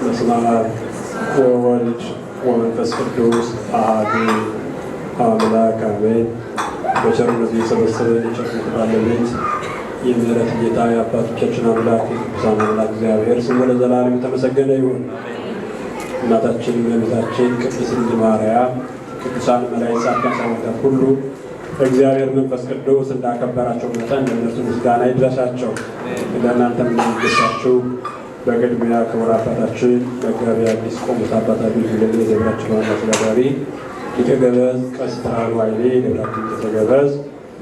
በስመ አብ ወወልድ ወመንፈስ ቅዱስ አሐዱ አምላክ አሜን። በቸርነቱ የሰበሰበን የቸርነት ባለቤት የምሕረት ጌታ የአባቶቻችን አምላክ የቅዱሳን አምላክ እግዚአብሔር ስሙ ለዘላለም የተመሰገነ ይሁን። እናታችን እመቤታችን ቅድስት ድንግል ማርያም፣ ቅዱሳን መላእክት፣ ጻድቃን፣ ሰማዕታት ሁሉ እግዚአብሔር መንፈስ ቅዱስ እንዳከበራቸው መጠን ለእነርሱ ምስጋና ይድረሳቸው። ለእናንተም እንደሚገሳችሁ በቅድሚያ ክቡር አባታችን መጋቢ አዲስ ቆሞስ አባታችን ሁለት የደብራችን ዋና አስተዳዳሪ ሊቀ ገበዝ ቀሲስ ብርሃኑ ኃይሌ ደብራችን ተገበዝ፣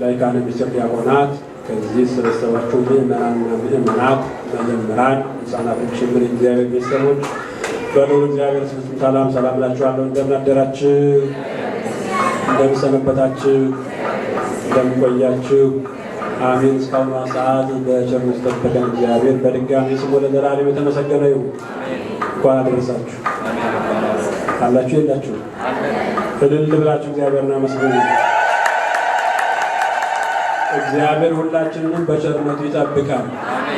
ላይካነ ምስጢር ዲያቆናት፣ ከዚህ ስለሰባችሁ ምእመናንና ምእመናት፣ መዘምራን፣ ሕፃናትን ጭምር እግዚአብሔር ቤተሰቦች በልዑል እግዚአብሔር ስም ሰላም እላችኋለሁ። እንደምን አደራችሁ? እንደምን ሰነበታችሁ? እንደምን ቆያችሁ? አሜን። እስካሁኗ ሰዓት በቸርነቱ ጠበቀን እግዚአብሔር በድጋሚ ስሙ ለዘላለም የተመሰገነ ይሁን። እንኳን አደረሳችሁ። አላችሁ የላችሁ? እልል ብላችሁ እግዚአብሔርን አመስግኑ። እግዚአብሔር ሁላችንንም በቸርነቱ ይጠብቃል።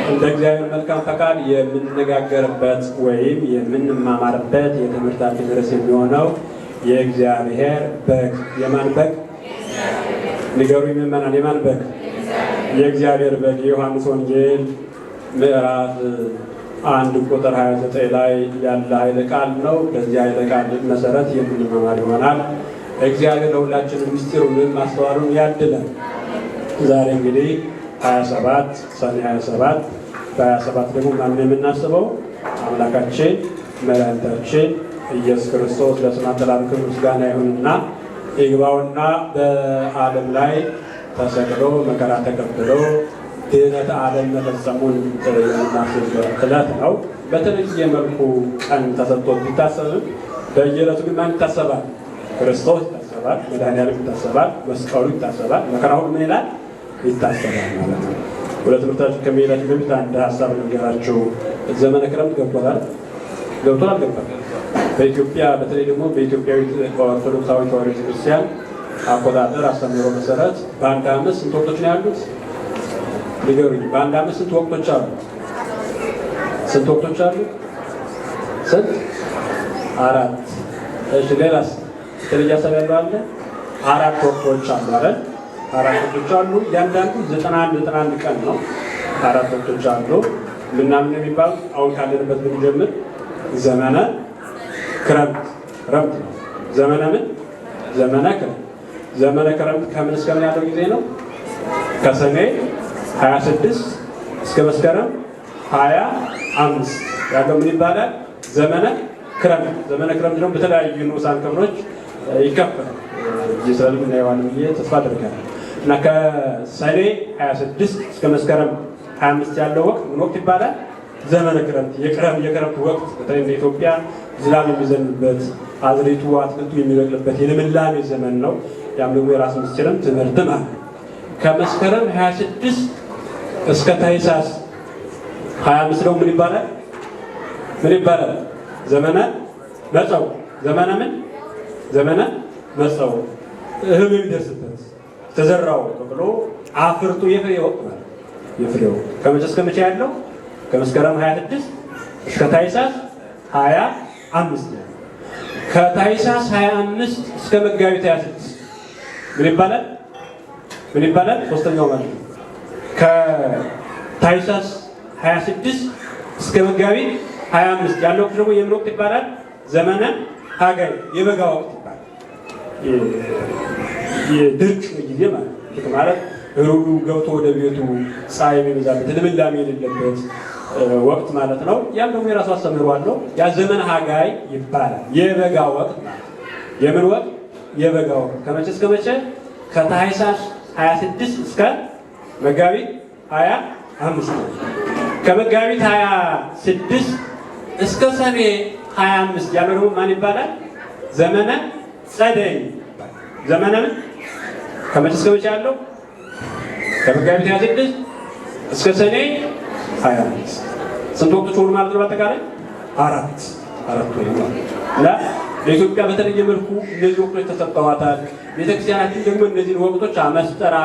እንደ እግዚአብሔር መልካም ፈቃድ የምንነጋገርበት ወይም የምንማማርበት የትምህርታችን ርዕስ የሚሆነው የእግዚአብሔር በግ። የማን በግ? ንገሩኝ ምእመናን፣ የማን በግ? የእግዚአብሔር በግ። የዮሐንስ ወንጌል ምዕራፍ 1 ቁጥር 29 ላይ ያለ ኃይለ ቃል ነው። በዚህ ኃይለ ቃል መሰረት የምንማማር ይሆናል። እግዚአብሔር ለሁላችንም ምስጢሩን ማስተዋሉን ያድለን። ዛሬ እንግዲህ 27 ሰኔ 27 በ27 ደግሞ ማንን የምናስበው? አምላካችን መድኃኒታችን ኢየሱስ ክርስቶስ ለስሙ አጠራር ምስጋና ይሁንና ይግባውና በዓለም ላይ ተሰቅሎ መከራ ተቀብሎ ድኅነተ ዓለም መፈጸሙን የምናስብበት ዕለት ነው። በተለየ መልኩ ቀን ተሰጥቶት ቢታሰብም በየዕለቱ ግን ማን ይታሰባል? ክርስቶስ ይታሰባል፣ መድኃኒዓለም ይታሰባል፣ መስቀሉ ይታሰባል፣ መከራ ሁሉ ምን ይላል? ይታሰባል ማለት ነው። ሁለት ትምህርታችን ከመሄዳችን በፊት አንድ ሀሳብ ልንገራችሁ። ዘመነ ክረምት ገብቷል አልገባም? በኢትዮጵያ በተለይ ደግሞ በኢትዮጵያዊት ኦርቶዶክሳዊ ተዋሕዶ ቤተክርስቲያን አቆጣጠር አስተምህሮ መሰረት በአንድ ዓመት ስንት ወቅቶች ነው ያሉት? ንገሩኝ። በአንድ ዓመት ስንት ወቅቶች አሉ? ስንት ወቅቶች አሉ? ስንት? 4። እሺ፣ ሌላስ የተለየ ሀሳብ ያለው አለ? 4 ወቅቶች አሉ አይደል? 4 ወቅቶች አሉ። እያንዳንዱ 91 ቀን ነው። 4 ወቅቶች አሉ። ምናምን የሚባል አሁን ካለንበት ብንጀምር ዘመነ ክረምት ነው። ዘመነ ምን? ዘመነ ክረምት። ዘመነ ክረምት ከምን እስከ ምን ያለው ጊዜ ነው? ከሰኔ 26 እስከ መስከረም 25 ያለው ምን ይባላል? ዘመነ ክረምት። ዘመነ ክረምት ደግሞ በተለያዩ ንዑሳን ክፍሎች ይከፈላል። ይሰልም እና ይዋል ብዬ ተስፋ አደርጋለሁ። እና ከሰኔ 26 እስከ መስከረም 25 ያለው ወቅት ምን ወቅት ይባላል? ዘመነ ክረምት። የክረምት ወቅት በተለይ በኢትዮጵያ ዝናብ የሚዘንብበት፣ አዝሬቱ አትክልቱ የሚበቅልበት የልምላሜ ዘመን ነው። ያም ደግሞ የራስ ምስጢርም ትምህርትም አለ። ከመስከረም 26 እስከ ታኅሳስ 25 ደግሞ ምን ይባላል? ምን ይባላል? ዘመነ መጸው። ዘመነ ምን? ዘመነ መጸው። እህሉ የሚደርስበት ተዘራው ብሎ አፍርቶ የፍሬ ወቅት ማለት የፍሬ ወቅት ከመቼ እስከ መቼ ያለው? ከመስከረም 26 እስከ ታኅሳስ 25 ነው። ከታኅሳስ 25 እስከ መጋቢት 26 ምን ይባላል? ምን ይባላል? ሶስተኛው ማለት ነው። ከታኅሳስ 26 እስከ መጋቢት 25 ያለው ወቅት ደግሞ የምን ወቅት ይባላል? ዘመነ ሐጋይ፣ የበጋ ወቅት ይባላል። የድርቅ ጊዜ ማለት እህሉ ገብቶ ወደ ቤቱ ፀሐይ የሚበዛበት ልምላሜ የሌለበት ወቅት ማለት ነው። ያም ደግሞ የራሱ አስተምህሮ አለው። ያ ዘመነ ሐጋይ ይባላል። የበጋ ወቅት ማለት የምን ወቅት? የበጋ ወቅት። ከመቼ እስከ መቼ? ከታኅሳስ 26 እስከ መጋቢት 25። ከመጋቢት 26 እስከ ሰኔ 25 ያለው ደግሞ ማን ይባላል? ዘመነ ጸደይ። ዘመነ ምን? ከመቼ እስከ መቼ ያለው? ከመጋቢት 26 እስከ ሰኔ 25። ስንት ወቅቶች ሆኑ ማለት ነው? በአጠቃላይ 4 ወይ እና ለኢትዮጵያ በተለየ መልኩ እነዚህ ወቅቶች ተሰጥተዋታል። ቤተክርስቲያናችን ደግሞ እነዚህን ወቅቶች አመስጠራ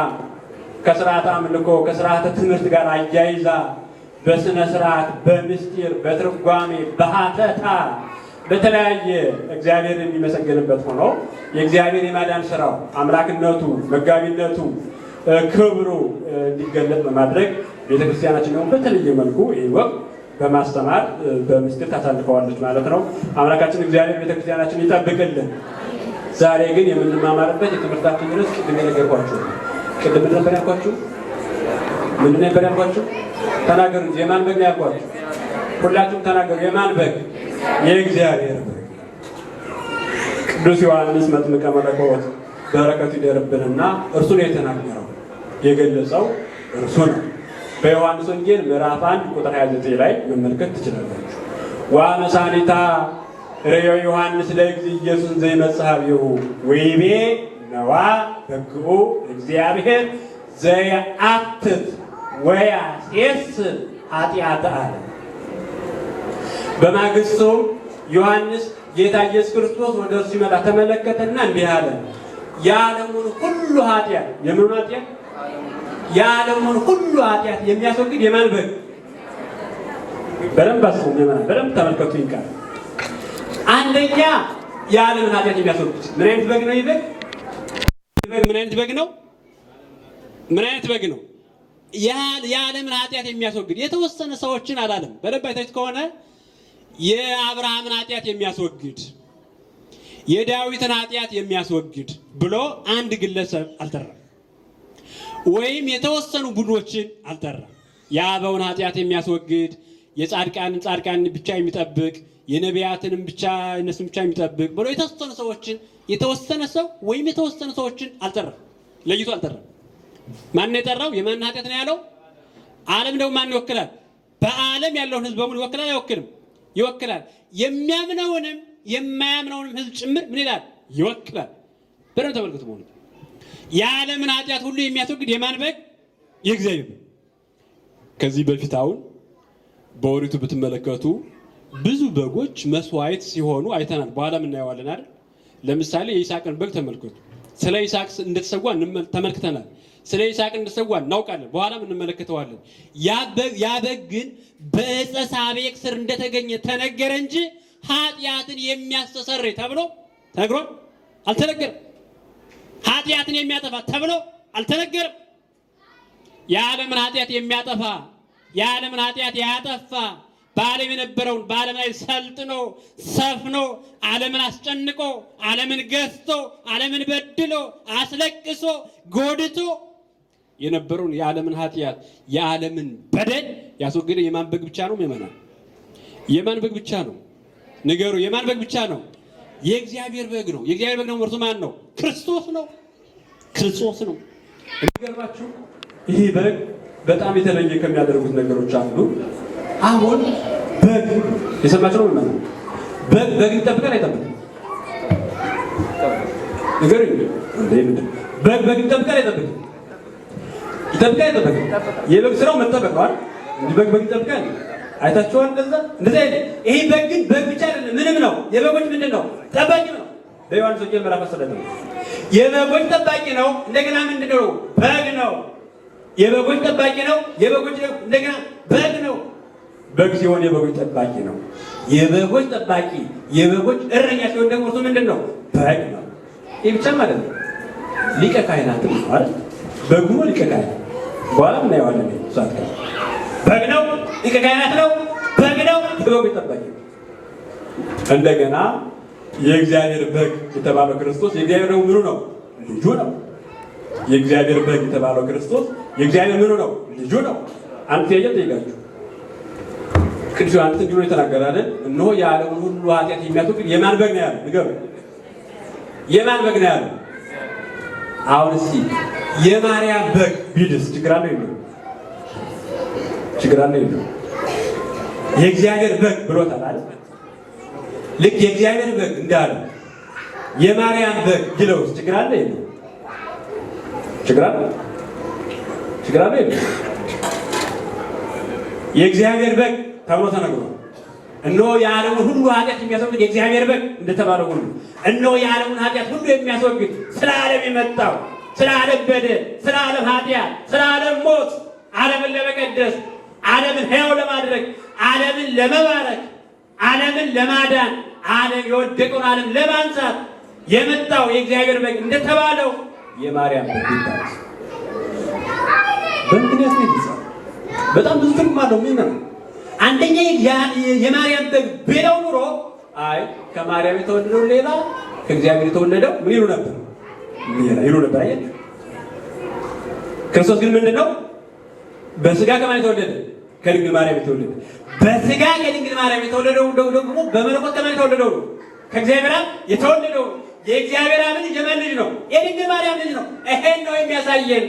ከስርዓተ አምልኮ ከስርዓተ ትምህርት ጋር አያይዛ በስነ ስርዓት፣ በምስጢር፣ በትርጓሜ፣ በሀተታ በተለያየ እግዚአብሔር የሚመሰገንበት ሆኖ የእግዚአብሔር የማዳን ስራው አምላክነቱ፣ መጋቢነቱ፣ ክብሩ እንዲገለጥ በማድረግ ቤተክርስቲያናችን ደግሞ በተለየ መልኩ ይህ ወቅት በማስተማር በምስጢር ታሳልፈዋለች ማለት ነው። አምላካችን እግዚአብሔር ቤተክርስቲያናችን ይጠብቅልን። ዛሬ ግን የምንማማርበት የትምህርታችን ርዕስ ቅድም የነገርኳችሁ ቅድም ነበር ያልኳችሁ ምን ነበር ያልኳችሁ? ተናገሩ። የማን በግ ነው ያልኳችሁ? ሁላችሁም ተናገሩ። የማን በግ? የእግዚአብሔር በግ። ቅዱስ ዮሐንስ መጥምቀ መለኮት በረከቱ ይደርብንና እርሱ ነው የተናገረው፣ የገለጸው እርሱ ነው። በዮሐንስ ወንጌል ምዕራፍ 1 ቁጥር 29 ላይ መመልከት ትችላላችሁ። ወአመሳኒታ ርእዮ ዮሐንስ ለእግዚእ ኢየሱስ ዘይመጽሐቢሁ ወይቤ ነዋ በግዑ እግዚአብሔር ዘየአትት ወያሴስር ኃጢአተ ዓለም። በማግስቱም ዮሐንስ ጌታ ኢየሱስ ክርስቶስ ወደ እርሱ ሲመጣ ተመለከተና እንዲህ አለ፣ የዓለሙን ሁሉ ኃጢአት የምኑን ኃጢአት? የዓለሙን ሁሉ ኃጢአት የሚያስወግድ የማን በግ? በደንብ አስቡ፣ በደንብ ተመልከቱ። ይንቃል አንደኛ የዓለምን ኃጢአት የሚያስወግድ ምን አይነት በግ ነው? ይበግ ምን አይነት በግ ነው? ምን አይነት በግ ነው? የዓለምን ኃጢአት የሚያስወግድ የተወሰነ ሰዎችን አላለም። በደንብ አይታችሁ ከሆነ የአብርሃምን ኃጢአት የሚያስወግድ የዳዊትን ኃጢአት የሚያስወግድ ብሎ አንድ ግለሰብ አልጠራም፣ ወይም የተወሰኑ ቡድኖችን አልጠራም። የአበውን ኃጢአት የሚያስወግድ የጻድቃንን ብቻ የሚጠብቅ የነቢያትንም ብቻ እነሱን ብቻ የሚጠብቅ ብሎ የተወሰኑ ሰዎችን የተወሰነ ሰው ወይም የተወሰኑ ሰዎችን አልጠራም፣ ለይቶ አልጠራም። ማን የጠራው? የማን ኃጢአት ነው ያለው? ዓለም ደግሞ ማን ይወክላል? በዓለም ያለውን ሕዝብ በሙሉ ይወክላል አይወክልም? ይወክላል። የሚያምነውንም የማያምነውንም ሕዝብ ጭምር ምን ይላል? ይወክላል። በደንብ ተመልከቱ። በሆነ የዓለምን ኃጢአት ሁሉ የሚያስወግድ የማን በግ? የእግዚአብሔር በግ። ከዚህ በፊት አሁን በኦሪቱ ብትመለከቱ ብዙ በጎች መስዋዕት ሲሆኑ አይተናል። በኋላም እናየዋለን አይደል? ለምሳሌ የይስሐቅን በግ ተመልከቱ። ስለ ይስሐቅ እንደተሰዋ ተመልክተናል። ስለ ይስሐቅ እንደተሰዋ እናውቃለን። በኋላም እንመለከተዋለን። ያ በግ ግን በዕፀ ሳቤቅ ስር እንደተገኘ ተነገረ እንጂ ኃጢአትን የሚያስተሰርይ ተብሎ ተነግሯል? አልተነገረም። ኃጢአትን የሚያጠፋ ተብሎ አልተነገረም። የዓለምን ኃጢአት የሚያጠፋ የዓለምን ኃጢአት ያጠፋ በዓለም የነበረውን በዓለም ላይ ሰልጥኖ ሰፍኖ ዓለምን አስጨንቆ ዓለምን ገዝቶ ዓለምን በድሎ አስለቅሶ ጎድቶ የነበረውን የዓለምን ኃጢአት የዓለምን በደል ያስወገደ የማን በግ ብቻ ነው? ምእመናን የማን በግ ብቻ ነው? ንገሩ። የማን በግ ብቻ ነው? የእግዚአብሔር በግ ነው። የእግዚአብሔር በግ ነው። እርሱ ማን ነው? ክርስቶስ ነው። ክርስቶስ ነው። የሚገርማችሁ ይህ በግ በጣም የተለየ ከሚያደርጉት ነገሮች አንዱ አሁን በግ የሰማችሁ ነው ማለት በግ ይጠብቃል አይጠብቅም? ንገሩኝ። በግ ይጠብቃል አይጠብቅም? ይጠብቃል አይጠብቅም? የበግ ስራው መጠበቅ ነው አይደል? በግ ይጠብቃል። አይታችኋል? እንደዛ አይደል? ይሄ በግ ግን በግ ብቻ አይደለም፣ ምንም ነው። የበጎች ምንድን ነው? ጠባቂ ነው። በዮሐንስ ወንጌል ምዕራፍ 10 የበጎች ጠባቂ ነው። እንደገና ምንድን ነው? በግ ነው። የበጎች ጠባቂ ነው። የበጎች እንደገና በግ ነው። በግ ሲሆን የበጎች ጠባቂ ነው። የበጎች ጠባቂ የበጎች እረኛ ሲሆን ደግሞ እርሱ ምንድን ነው? በግ ነው። ይህ ብቻ ማለት ነው። ሊቀ ካህናት ነው አይደል? በግ ነው፣ ሊቀ ካህናት። በኋላ እናየዋለን። ሷት በግ ነው፣ ሊቀ ካህናት ነው፣ በግ ነው፣ የበጎች ጠባቂ ነው። እንደገና የእግዚአብሔር በግ የተባለው ክርስቶስ የእግዚአብሔር ነው ምኑ ነው? ልጁ ነው። የእግዚአብሔር በግ የተባለው ክርስቶስ የእግዚአብሔር ምኑ ነው? ልጁ ነው። አንተ ጠይቃችሁ ቅዱስ ዮሐንስ እንዲሁ የተናገረ አይደል? እነሆ የዓለሙን ሁሉ ኃጢአት የሚያስወግድ የማን በግ ነው ያለው? ንገሩ። የማን በግ ነው ያለው? አሁን እስኪ የማርያም በግ ቢልስ ችግር አለው የለም? ችግር አለው የለም? የእግዚአብሔር በግ ብሎታል አይደል? ልክ የእግዚአብሔር በግ እንዳለ የማርያም በግ ይለውስ ችግር አለ የለም? ችግር አለ? ችግር አለ የለም? የእግዚአብሔር በግ ተብሎ ተነግሯል። እነሆ የዓለሙን ሁሉ ኃጢአት የሚያስወግድ የእግዚአብሔር በግ እንደተባለው ሁሉ እነሆ የዓለሙን ኃጢአት ሁሉ የሚያስወግድ ስለ ዓለም የመጣው ስለ ዓለም በደል፣ ስለ ዓለም ኃጢአት፣ ስለ ዓለም ሞት፣ ዓለምን ለመቀደስ ዓለምን ሕያው ለማድረግ፣ ዓለምን ለመባረክ፣ ዓለምን ለማዳን፣ ዓለም የወደቀውን ዓለም ለማንሳት የመጣው የእግዚአብሔር በግ እንደተባለው የማርያም በግ ይባላል። በምክንያት ነው ይባላል። በጣም ብዙ ትርጉም አለው። ምን ነው? አንደኛ የማርያም በግ ቢለው ኑሮ አይ ከማርያም የተወለደው ሌላ ከእግዚአብሔር የተወለደው ምን ይሉ ነበር? ሌላ ይሉ ነበር። አይ ክርስቶስ ግን ምንድነው? በስጋ ከማን የተወለደ? ከድንግል ማርያም የተወለደ። በስጋ ከድንግል ማርያም የተወለደው ደግሞ በመለኮት ከማን የተወለደው? ከእግዚአብሔር አብ የተወለደው። የእግዚአብሔር አብ ልጅ የማን ልጅ ነው? የድንግል ማርያም ልጅ ነው። ይሄን ነው የሚያሳየን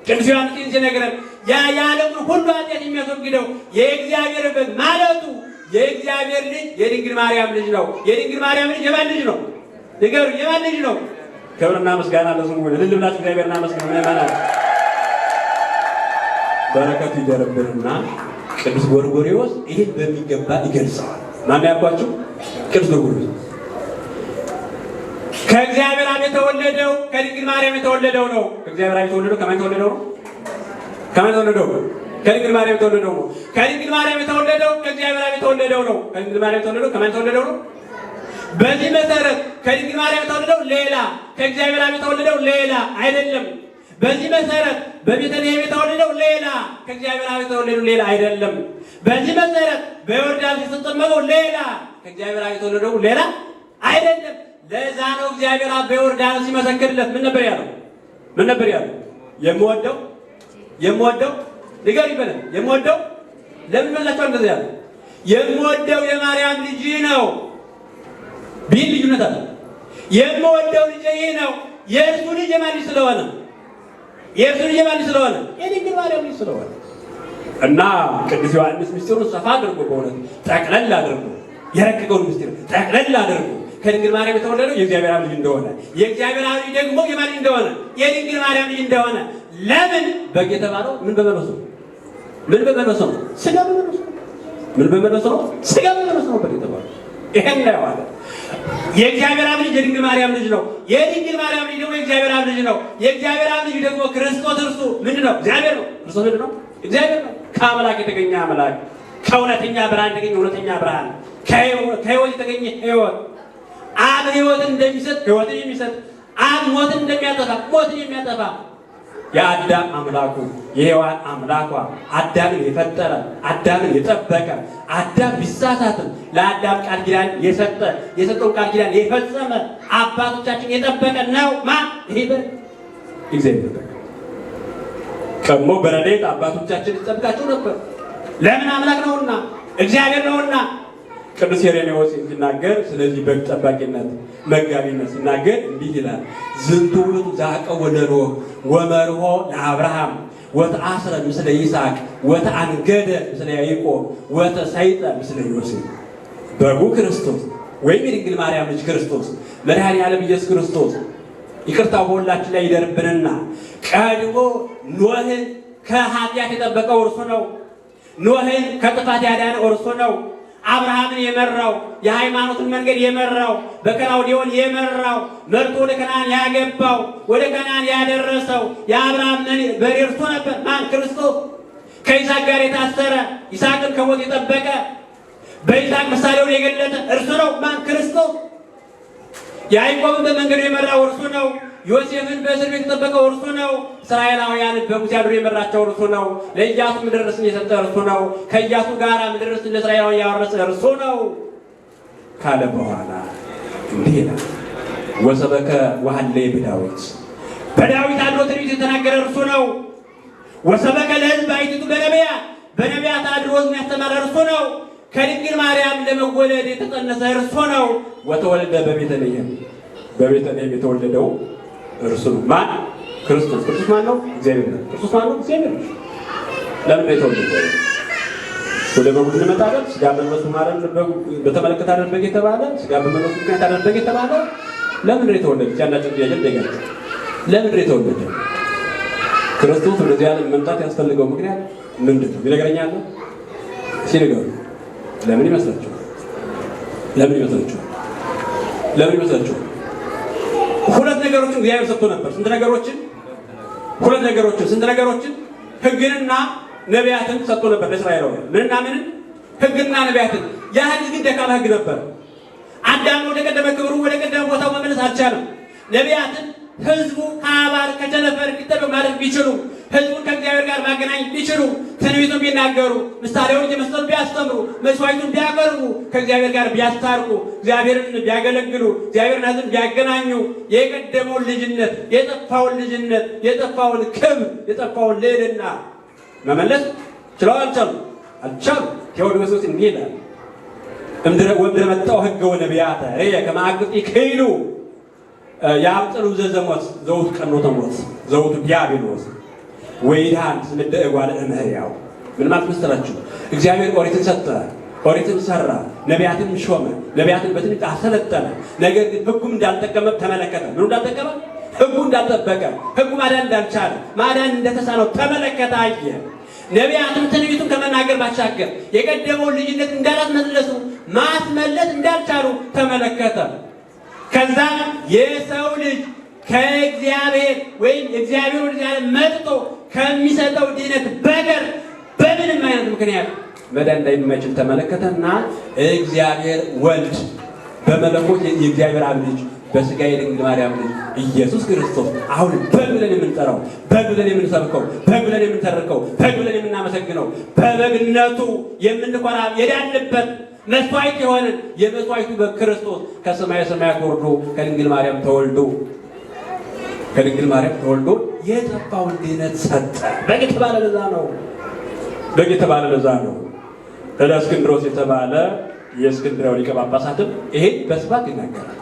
ቅዱስ ዮሐንስ ሲነግረን የዓለሙን ሁሉ ኃጢአት የሚያስወግደው የእግዚአብሔር በግ ማለቱ የእግዚአብሔር ልጅ የድንግል ማርያም ልጅ ነው። የድንግል ማርያም ልጅ የማን ልጅ ነው? ንገሩ፣ የማን ልጅ ነው? ክብርና ምስጋና ለስሙ ይሁን። እልል ብላችሁ እግዚአብሔርና መስገኑ ምእመናን። በረከቱ ይደርብንና ቅዱስ ጎርጎርዮስ ይህን በሚገባ ይገልጸዋል። ማን ያልኳችሁ? ቅዱስ ጎርጎርዮስ ከእግዚአብሔር አብ የተወለደው ከድንግል ማርያም የተወለደው ነው። ከእግዚአብሔር አብ የተወለደው ከማን የተወለደው ነው? ከማን የተወለደው? ከድንግል ማርያም የተወለደው ነው። ከድንግል ማርያም የተወለደው ከእግዚአብሔር አብ የተወለደው ነው። ከድንግል ማርያም የተወለደው ከማን የተወለደው ነው? በዚህ መሰረት ከድንግል ማርያም የተወለደው ሌላ፣ ከእግዚአብሔር አብ የተወለደው ሌላ አይደለም። በዚህ መሰረት በቤተልሔም የተወለደው ሌላ፣ ከእግዚአብሔር አብ የተወለደው ሌላ አይደለም። በዚህ መሰረት በዮርዳኖስ የተጠመቀው ሌላ፣ ከእግዚአብሔር አብ የተወለደው ሌላ አይደለም። ለዛ ነው እግዚአብሔር አብ በዮርዳኖስ ሲመሰክርለት ምን ነበር ያለው? ምን ነበር ያለው? የምወደው ንገር ይበለን። የምወደው ለምን መላቸው እንደዚህ ያለው? የምወደው የማርያም ልጅ ነው ቢል ልዩነት አለ። የምወደው ልጅ ይሄ ነው። የእርሱ ልጅ የማን ልጅ ስለሆነ? የእርሱ ልጅ የማን ልጅ ስለሆነ? የድንግል ማርያም ልጅ ስለሆነ እና ቅዱስ ዮሐንስ ምስጢሩን ሰፋ አድርጎ በእውነት ጠቅለል አድርጎ የረቀቀውን ምስጢር ጠቅለል አድርጎ ከድንግል ማርያም የተወለደው የእግዚአብሔር አብ ልጅ እንደሆነ የእግዚአብሔር አብ ልጅ ደግሞ የማን ልጅ እንደሆነ? የድንግል ማርያም ልጅ እንደሆነ ለምን በግ የተባለው ምን በመለሱ ነው? ምን በመለሱ ነው? ስጋ በመለሱ ነው። ምን በመለሱ ነው? ስጋ በመለሱ ነው በግ የተባለው። ይሄን ነው አለ። የእግዚአብሔር አብ ልጅ የድንግል ማርያም ልጅ ነው። የድንግል ማርያም ልጅ ደግሞ የእግዚአብሔር አብ ልጅ ነው። የእግዚአብሔር አብ ልጅ ደግሞ ክርስቶስ እርሱ ምንድን ነው? እግዚአብሔር ነው። ክርስቶስ ምንድን ነው? እግዚአብሔር ነው። ከአምላክ የተገኘ አምላክ፣ ከእውነተኛ ብርሃን የተገኘ እውነተኛ ብርሃን፣ ከሕይወት የተገኘ ሕይወት። አብ ሕይወትን እንደሚሰጥ ሕይወትን የሚሰጥ፣ አብ ሞትን እንደሚያጠፋ ሞትን የሚያጠፋ የአዳም አምላኩ የሔዋን አምላኳ አዳምን የፈጠረ አዳምን የጠበቀ አዳም ቢሳሳትም ለአዳም ቃል ኪዳን የሰጠ የሰጠውን ቃል ኪዳን የፈጸመ አባቶቻችን የጠበቀ ነው። ማን? ይሄ እግዚአብሔር ቀድሞ በረድኤት አባቶቻችን ይጠብቃቸው ነበር። ለምን? አምላክ ነውና እግዚአብሔር ነውና። ቅዱስ ኢሬኔዎስ ሲናገር ስለዚህ በግ ጠባቂነት መጋቢነት ሲናገር እንዲህ ይላል። ዝንቱ ውእቱ ዘዐቀቦ ለኖኅ ወመርሖ ለአብርሃም ወተአስረ ምስለ ይስሐቅ ወተአንገደ ምስለ ያዕቆብ ወተሰይጠ ምስለ ዮሴፍ። በጉ ክርስቶስ ወይም የድንግል ማርያም ልጅ ክርስቶስ መድኃኔዓለም ኢየሱስ ክርስቶስ ይቅርታው በሁላችን ላይ ይደርብንና ቀድሞ ኖኅን ከኃጢአት የጠበቀው እርሱ ነው። ኖኅን ከጥፋት ያዳነው እርሱ ነው። አብርሃምን የመራው የሃይማኖትን መንገድ የመራው በከላውዲዮን የመራው መርቶ ወደ ከነዓን ያገባው ወደ ከነዓን ያደረሰው የአብርሃም በሬ እርሱ ነበር። ማን? ክርስቶስ። ከይስሐቅ ጋር የታሰረ ይስሐቅን ከሞት የጠበቀ በይስሐቅ ምሳሌውን የገለጠ እርሱ ነው። ማን? ክርስቶስ። ያዕቆብን በመንገዱ የመራው እርሱ ነው። ዮሴፍን በእስር ቤት የጠበቀው እርሱ ነው። እስራኤላውያንን በሙሴ አድሮ የመራቸው እርሱ ነው። ለኢያሱ ምድረ ርስትን የሰጠ እርሱ ነው። ከኢያሱ ጋር ምድረ ርስትን ለእስራኤላውያን ያወረሰ እርሱ ነው ካለ በኋላ እንዲህ ይላል። ወሰበከ ወሀለየ በዳዊት በዳዊት አድሮ ትንቢት የተናገረ እርሱ ነው። ወሰበከ ለሕዝብ አይቲቱ በነቢያት አድሮ ሕዝብን ያስተማረ እርሱ ነው። ከድንግል ማርያም ለመወለድ የተጸነሰ እርሱ ነው። ወተወለደ በቤተልሔም የተወለደው እርሱ ነው። ማን? ክርስቶስ። ክርስቶስ ማን ነው? እግዚአብሔር ነው። ክርስቶስ ማን ነው? እግዚአብሔር ነው። ለምን ነው የተወለደው? ወደ በጉ እንመጣለን። ስጋ በመለሱ ማለት በተመለከተ አደረገ የተባለ ስጋ በመለሱ ምክንያት አደረገ የተባለ ለምን ነው የተወለደው? ያላችሁ ጥያቄ ደጋግ ለምን ነው የተወለደው? ክርስቶስ ወደዚህ ዓለም መምጣት ያስፈልገው ምክንያት ምንድን ነው? ይነግረኛል። ሲነገሩ ለምን ይመስላችኋል? ለምን ይመስላችኋል? ለምን ይመስላችኋል? ሁለት ነገሮችን እግዚአብሔር ሰጥቶ ነበር። ስንት ነገሮችን? ሁለት ነገሮችን። ስንት ነገሮችን? ሕግንና ነቢያትን ሰጥቶ ነበር ለእስራኤላውያን ምንና ምን ሕግና ነቢያትን። ያ ሕግ ግን ደካማ ሕግ ነበር። አዳም ወደ ቀደመ ክብሩ ወደ ቀደመ ቦታው መመለስ አልቻለም። ነቢያትን ህዝቡ ከአባር ከቸነፈር እንዲጠበቅ ማድረግ ቢችሉ፣ ህዝቡን ከእግዚአብሔር ጋር ማገናኘት ቢችሉ፣ ትንቢቱን ቢናገሩ፣ ምሳሌውን እየመሰሉ ቢያስተምሩ፣ መስዋዕቱን ቢያቀርቡ፣ ከእግዚአብሔር ጋር ቢያስታርቁ፣ እግዚአብሔርን ቢያገለግሉ፣ እግዚአብሔርን ሕዝብን ቢያገናኙ የቀደመውን ልጅነት፣ የጠፋውን ልጅነት፣ የጠፋውን ክብር፣ የጠፋውን ልዕልና መመለስ ችለው አልቻሉ። ቴዎዶስዮስ እንዲህ ይላል ወምድረ መጣው ሕገ ወነቢያተ ከማዕቅጢ ክይሉ ያብጥሉ ዘዘሞት ዘውት ቀኖተ ሞት ዘውቱ ዲያብሎስ ወይዳን ስምደ እጓለ እምህያው። ምን ማለት መሰላችሁ? እግዚአብሔር ኦሪትን ሰጠ፣ ኦሪትን ሰራ፣ ነቢያትን ሾመ፣ ነቢያትን በትንቢት አሰለጠነ። ነገር ግን ሕጉም እንዳልጠቀመ ተመለከተ። ምኑ እንዳልጠቀመ? ሕጉ እንዳልጠበቀ፣ ሕጉ ማዳን እንዳልቻለ፣ ማዳን እንደተሳነው ተመለከተ፣ አየ። ነቢያትም ትንቢቱን ከመናገር ባሻገር የቀደመውን ልጅነት እንዳላስመለሱ ማስመለስ እንዳልቻሉ ተመለከተ። ከዛ የሰው ልጅ ከእግዚአብሔር ወይም እግዚአብሔር ወደ ዓለም መጥቶ ከሚሰጠው ድነት በቀር በምንም አይነት ምክንያት መዳን እንደማይችል ተመለከተና እግዚአብሔር ወልድ በመለኮት የእግዚአብሔር አብ ልጅ በሥጋ የድንግል ማርያም ልጅ ኢየሱስ ክርስቶስ አሁን በግ ብለን የምንጠራው፣ በግ ብለን የምንሰብከው፣ በግ ብለን የምንተርከው፣ በግ ብለን የምናመሰግነው፣ በበግነቱ የምንኮራ የዳንበት መስዋዕት የሆነን የመስዋዕቱ በክርስቶስ ከሰማየ ሰማያት ወርዶ ከድንግል ማርያም ተወልዶ የጠፋውን ድነት ሰጠ። በግ የተባለ ለዛ ነው። በግ የተባለ ለዛ ነው። እለእስክንድሮስ የተባለ የእስክንድርያው ሊቀ ጳጳሳትም ይሄ በስፋት ይናገራል።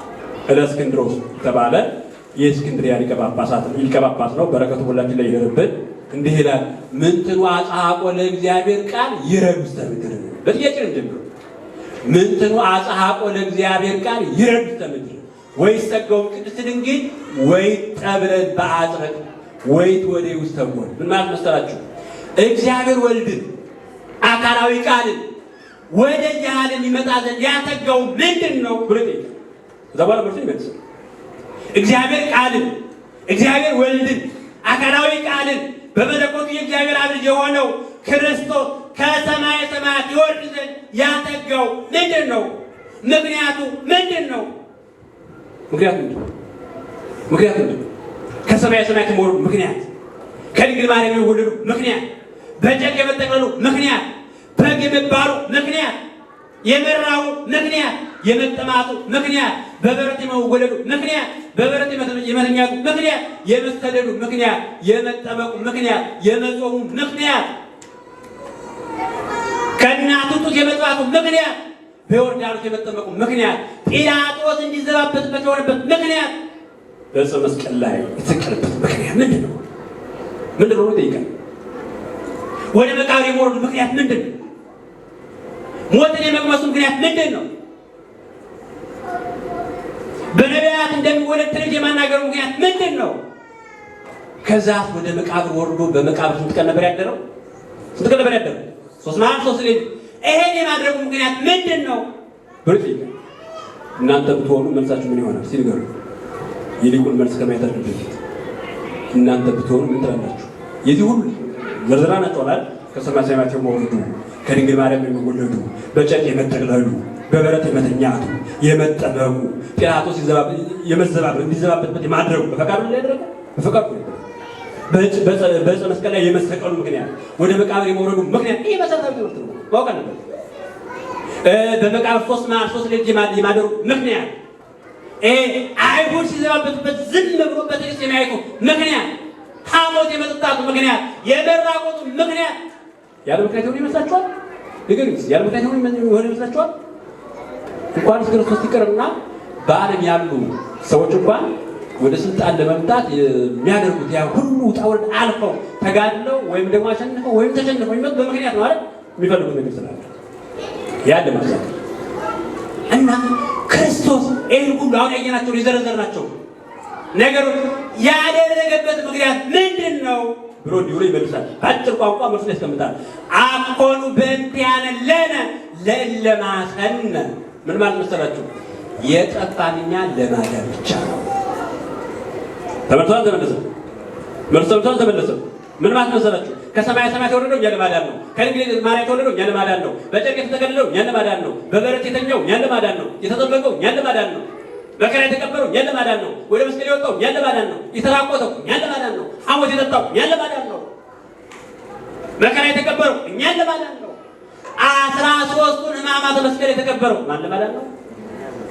እለእስክንድሮስ የተባለ የእስክንድርያ ሊቀ ጳጳስ ነው። በረከቱ ሁላችን ላይ ይደርብን። እንዲህ ይላል ምንትኑ አጽሐቆ ለእግዚአብሔር ቃል ይረዱ ውስተ ምድር። በጥያቄ ነው ጀምሮ ምንትኑ አጽሐቆ ለእግዚአብሔር ቃል ይረዱ ውስተ ምድር ወይሰገው ቅድስት ድንግል ወይጠብለን በአጽረቅ ወይትወደይ ውስተ ጎል። ምን ማለት መሰላችሁ? እግዚአብሔር ወልድን አካላዊ ቃልን ወደዚህ ዓለም ይመጣ ዘንድ ያተጋው ምንድን ነው ብሎ ጠይቃል። እዛ በኋላ መልሱን ይመልሳል። እግዚአብሔር ቃልን፣ እግዚአብሔር ወልድን አካላዊ ቃልን በመለኮቱ የእግዚአብሔር አብ ልጅ የሆነው ክርስቶስ ከሰማየ ሰማያት ይወርድ ዘንድ ያተጋው ምንድን ነው? ምክንያቱ ምንድን ነው? ምክንያቱ ምንድን ነው? ከሰማየ ሰማያት የመውረዱ ምክንያት፣ ከድንግል ማርያም የመወለዱ ምክንያት፣ በጨርቅ የመጠቅለሉ ምክንያት፣ በግ የመባሉ ምክንያት፣ የመራቡ ምክንያት፣ የመጠማቱ ምክንያት፣ በበረት የመወለዱ ምክንያት፣ በበረት የመተኛቱ ምክንያት፣ የመሰደዱ ምክንያት፣ የመጠመቁ ምክንያት፣ የመጾሙ ምክንያት፣ ከእናቱ ጡት የመጥባቱ ምክንያት፣ በዮርዳኖስ የመጠመቁ ምክንያት፣ ጲላጦስ እንዲዘባበትበት የሆነበት ምክንያት፣ በዕፀ መስቀል ላይ የተሰቀለበት ምክንያት ምንድን ነው? ምንድን ነው ይጠይቃል። ወደ መቃብር የመውረዱ ምክንያት ምንድን ነው? ሞትን የመቅመሱ ምክንያት ምንድን ነው? በነቢያት እንደሚወለድ ትንቢት የማናገሩ ምክንያት ምንድን ነው? ከዛስ ወደ መቃብር ወርዶ በመቃብር ስንት ቀን ነበር ያደረው? ስንት ቀን ነበር ያደረው? 3 መዓልት 3 ሌሊት። ይሄን የማድረጉ ምክንያት ምንድን ነው? ብሩት እናንተ ብትሆኑ መልሳችሁ ምን ይሆናል? እስቲ ንገሩ። የሊቁን መልስ ከማየታችሁ በፊት እናንተ ብትሆኑ ምን ትላላችሁ? የዚህ ሁሉ ዝርዝራ ናቸው አይደል? ከሰማየ ሰማያት የመወለዱ፣ ከድንግል ማርያም የሚወለዱ፣ በጨርቅ የመጠቅለሉ፣ በበረት የመተኛቱ፣ የመጠመቁ፣ ጲላጦስ እንዲዘባበትበት የማድረጉ በፈቃዱ ላይ ያደረገ በፈቃዱ በዕፀ መስቀል ላይ የመሰቀሉ ምክንያት፣ ወደ መቃብር የመውረዱ ምክንያት፣ ይህ መሰረታዊ ትምህርት ነው፣ ማወቅ አለበት። በመቃብር 3 መዓልት 3 ሌሊት የማደሩ ምክንያት፣ አይሁድ ሲዘባበቱበት ዝም ብሎ በትዕግስት የሚያዩት ምክንያት፣ ሐሞት የመጠጣቱ ምክንያት፣ የመራቆቱ ምክንያት ያለ ምክንያት ሆኖ ይመስላችኋል? ንገሩኝ። ያለ ምክንያት ሆኖ ይመስላችኋል? እንኳንስ ክርስቶስ ይቅርና በዓለም ያሉ ሰዎች እንኳን ወደ ስልጣን ለመምጣት የሚያደርጉት ያ ሁሉ ውጣ ውረድ አልፈው ተጋድለው ወይም ደግሞ አሸንፈው ወይም ተሸንፈው የሚመጡ በምክንያት ነው አይደል? የሚፈልጉት ነገር ስላለ ያለ ማለት እና ክርስቶስ ይህን ሁሉ አሁን ያየናቸው የዘረዘርናቸው ነገሮች ያደረገበት ምክንያት ምንድን ነው ብሎ እንዲሁ ይመልሳል። በአጭር ቋንቋ መልሱን ያስቀምጣል። አኮኑ በእንቲአነ ለነ ለእለማሰነ። ምን ማለት መሰላችሁ? የጠፋን ለማዳን ብቻ ነው። ተመልሷል፣ ተመለሰ። መልሱ ተመልሷል፣ ተመለሰ። ምን ማለት መሰላችሁ? ከሰማይ ሰማያት የወረደው እኛን ለማዳን ነው። ከድንግል ማርያም የተወለደው እኛን ለማዳን ነው። በጨርቅ የተጠቀለለው እኛን ለማዳን ነው። በበረት የተኛው እኛን ለማዳን ነው። የተጠመቀው እኛን ለማዳን ነው። መከራ የተቀበለው እኛን ለማዳን ነው። ወደ መስቀል የወጣው እኛን ለማዳን ነው። የተራቆተው እኛን ለማዳን ነው። ሐሞት የጠጣው እኛን ለማዳን ነው። መከራ የተቀበለው እኛን ለማዳን ነው። 13ቱን ሕማማተ መስቀል የተቀበለው ማን ለማዳን ነው?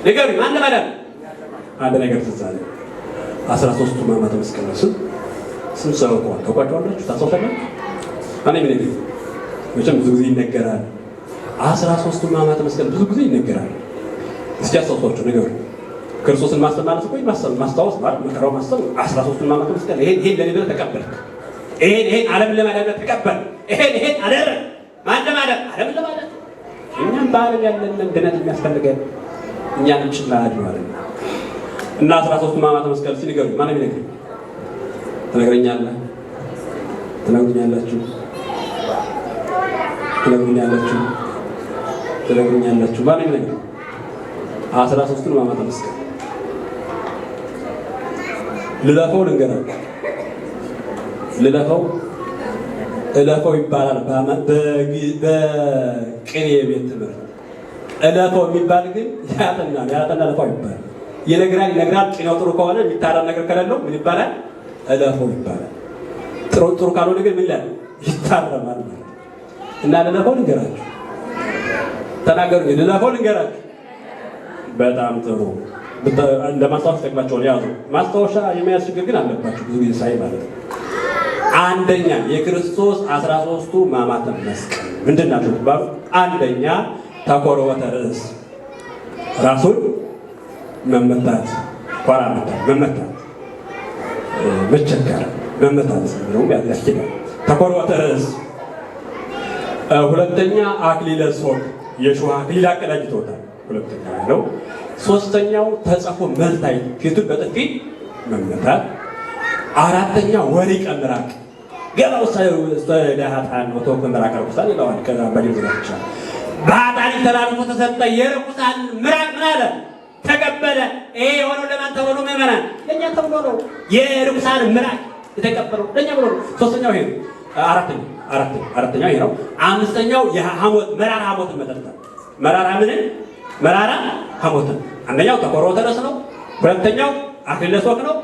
ንገሩኝ፣ ማን ለማዳን ነው? አንድ ነገር ትዝ አለኝ። 13ቱ ሕማማተ መስቀል ነው። ስንት ሰው እንኳን ታውቋቸዋላችሁ? ታውቃላችሁ? እኔ ምን ይል መቼም ብዙ ጊዜ ይነገራል። 13ቱ ሕማማተ መስቀል ብዙ ጊዜ ይነገራል። እስኪ አስታውሷቸው፣ ንገሩኝ። ክርስቶስን ማሰብ ማለት እኮ ማስታወስ ማለት መከራው ማሰብ። 13ቱ ሕማማተ መስቀል ይሄን ለኔ ብለህ ተቀበልክ፣ ይሄን ዓለም ለማዳን ተቀበል፣ ይሄን አደረግ። ማን ለማዳን? ዓለም ለማዳን። እኛም በዓለም ያለን ድነት የሚያስፈልገን እኛን እንችላለን ማለት ነው። እና 13ቱ ሕማማተ መስቀል ሲነገሩ ማን ይነግረኝ? ትነግረኛለህ? ትነግሩኛላችሁ? ትነግሩኛላችሁ? ትነግሩኛላችሁ? ማን ይነግረኝ? 13ቱን ሕማማተ መስቀል ልለፈው ልንገራችሁ። ልለፈው እለፈው ይባላል በቅኔ ቤት ትምህርት። እለፈው የሚባል ግን ያጠና ለፈው ይባላል። ይነግራል። ቅኔው ጥሩ ከሆነ የሚታረም ነገር ከሌለው ምን ይባላል? እለፈው ይባላል። ጥሩ ካልሆነ ግን ምን ይላል? ይታረማል ማለት እና ልለፈው ልንገራችሁ። ተናገሩ። ልለፈው ልንገራችሁ። በጣም ጥሩ። ለማስታወስ ጠቅማቸውን ያዙ። ማስታወሻ የመያዝ ችግር ግን አለባችሁ ብዙ ጊዜ ሳይ ማለት ነው። አንደኛ የክርስቶስ 13ቱ ሕማማተ መስቀል ምንድን ናቸው ባሉ፣ አንደኛ ተኮርወተ ርእስ፣ ራሱን መመታት፣ ኮራ መመታት፣ መቸገር፣ መመታት ነው ያስችላል። ተኮርወተ ርእስ። ሁለተኛ አክሊለ ሦክ፣ የሾህ አክሊል አቀዳጅቶታል። ሁለተኛ ያለው። ሶስተኛው ተጸፎ መልታይ፣ ፊቱን በጥፊ መመታት። አራተኛ ወሪቀ ምራቅ፣ ገላው ሰዳሃታን ነው ተወከ ምራቅ አርኩሳን ይለዋል። ከዛ በደም ዘጋቻ ባጣሪ ተላልፎ ተሰጠ። የርኩሳን ምራቅ ምን አለ? ተቀበለ። ይሄ የሆነው ለማን ተብሎ ነው? ምዕመናን ለኛ ተብሎ ነው። የርኩሳን ምራቅ የተቀበለው ለኛ ብሎ ነው። ሶስተኛው ይሄ አራተኛው ይሄ ነው። አምስተኛው የሐሞት መራራ ሐሞትን መጠጣት። መራራ ሐሞትን። አንደኛው ተኮርወተ ርእስ ነው። ሁለተኛው አክሊለ ሦክ ነው።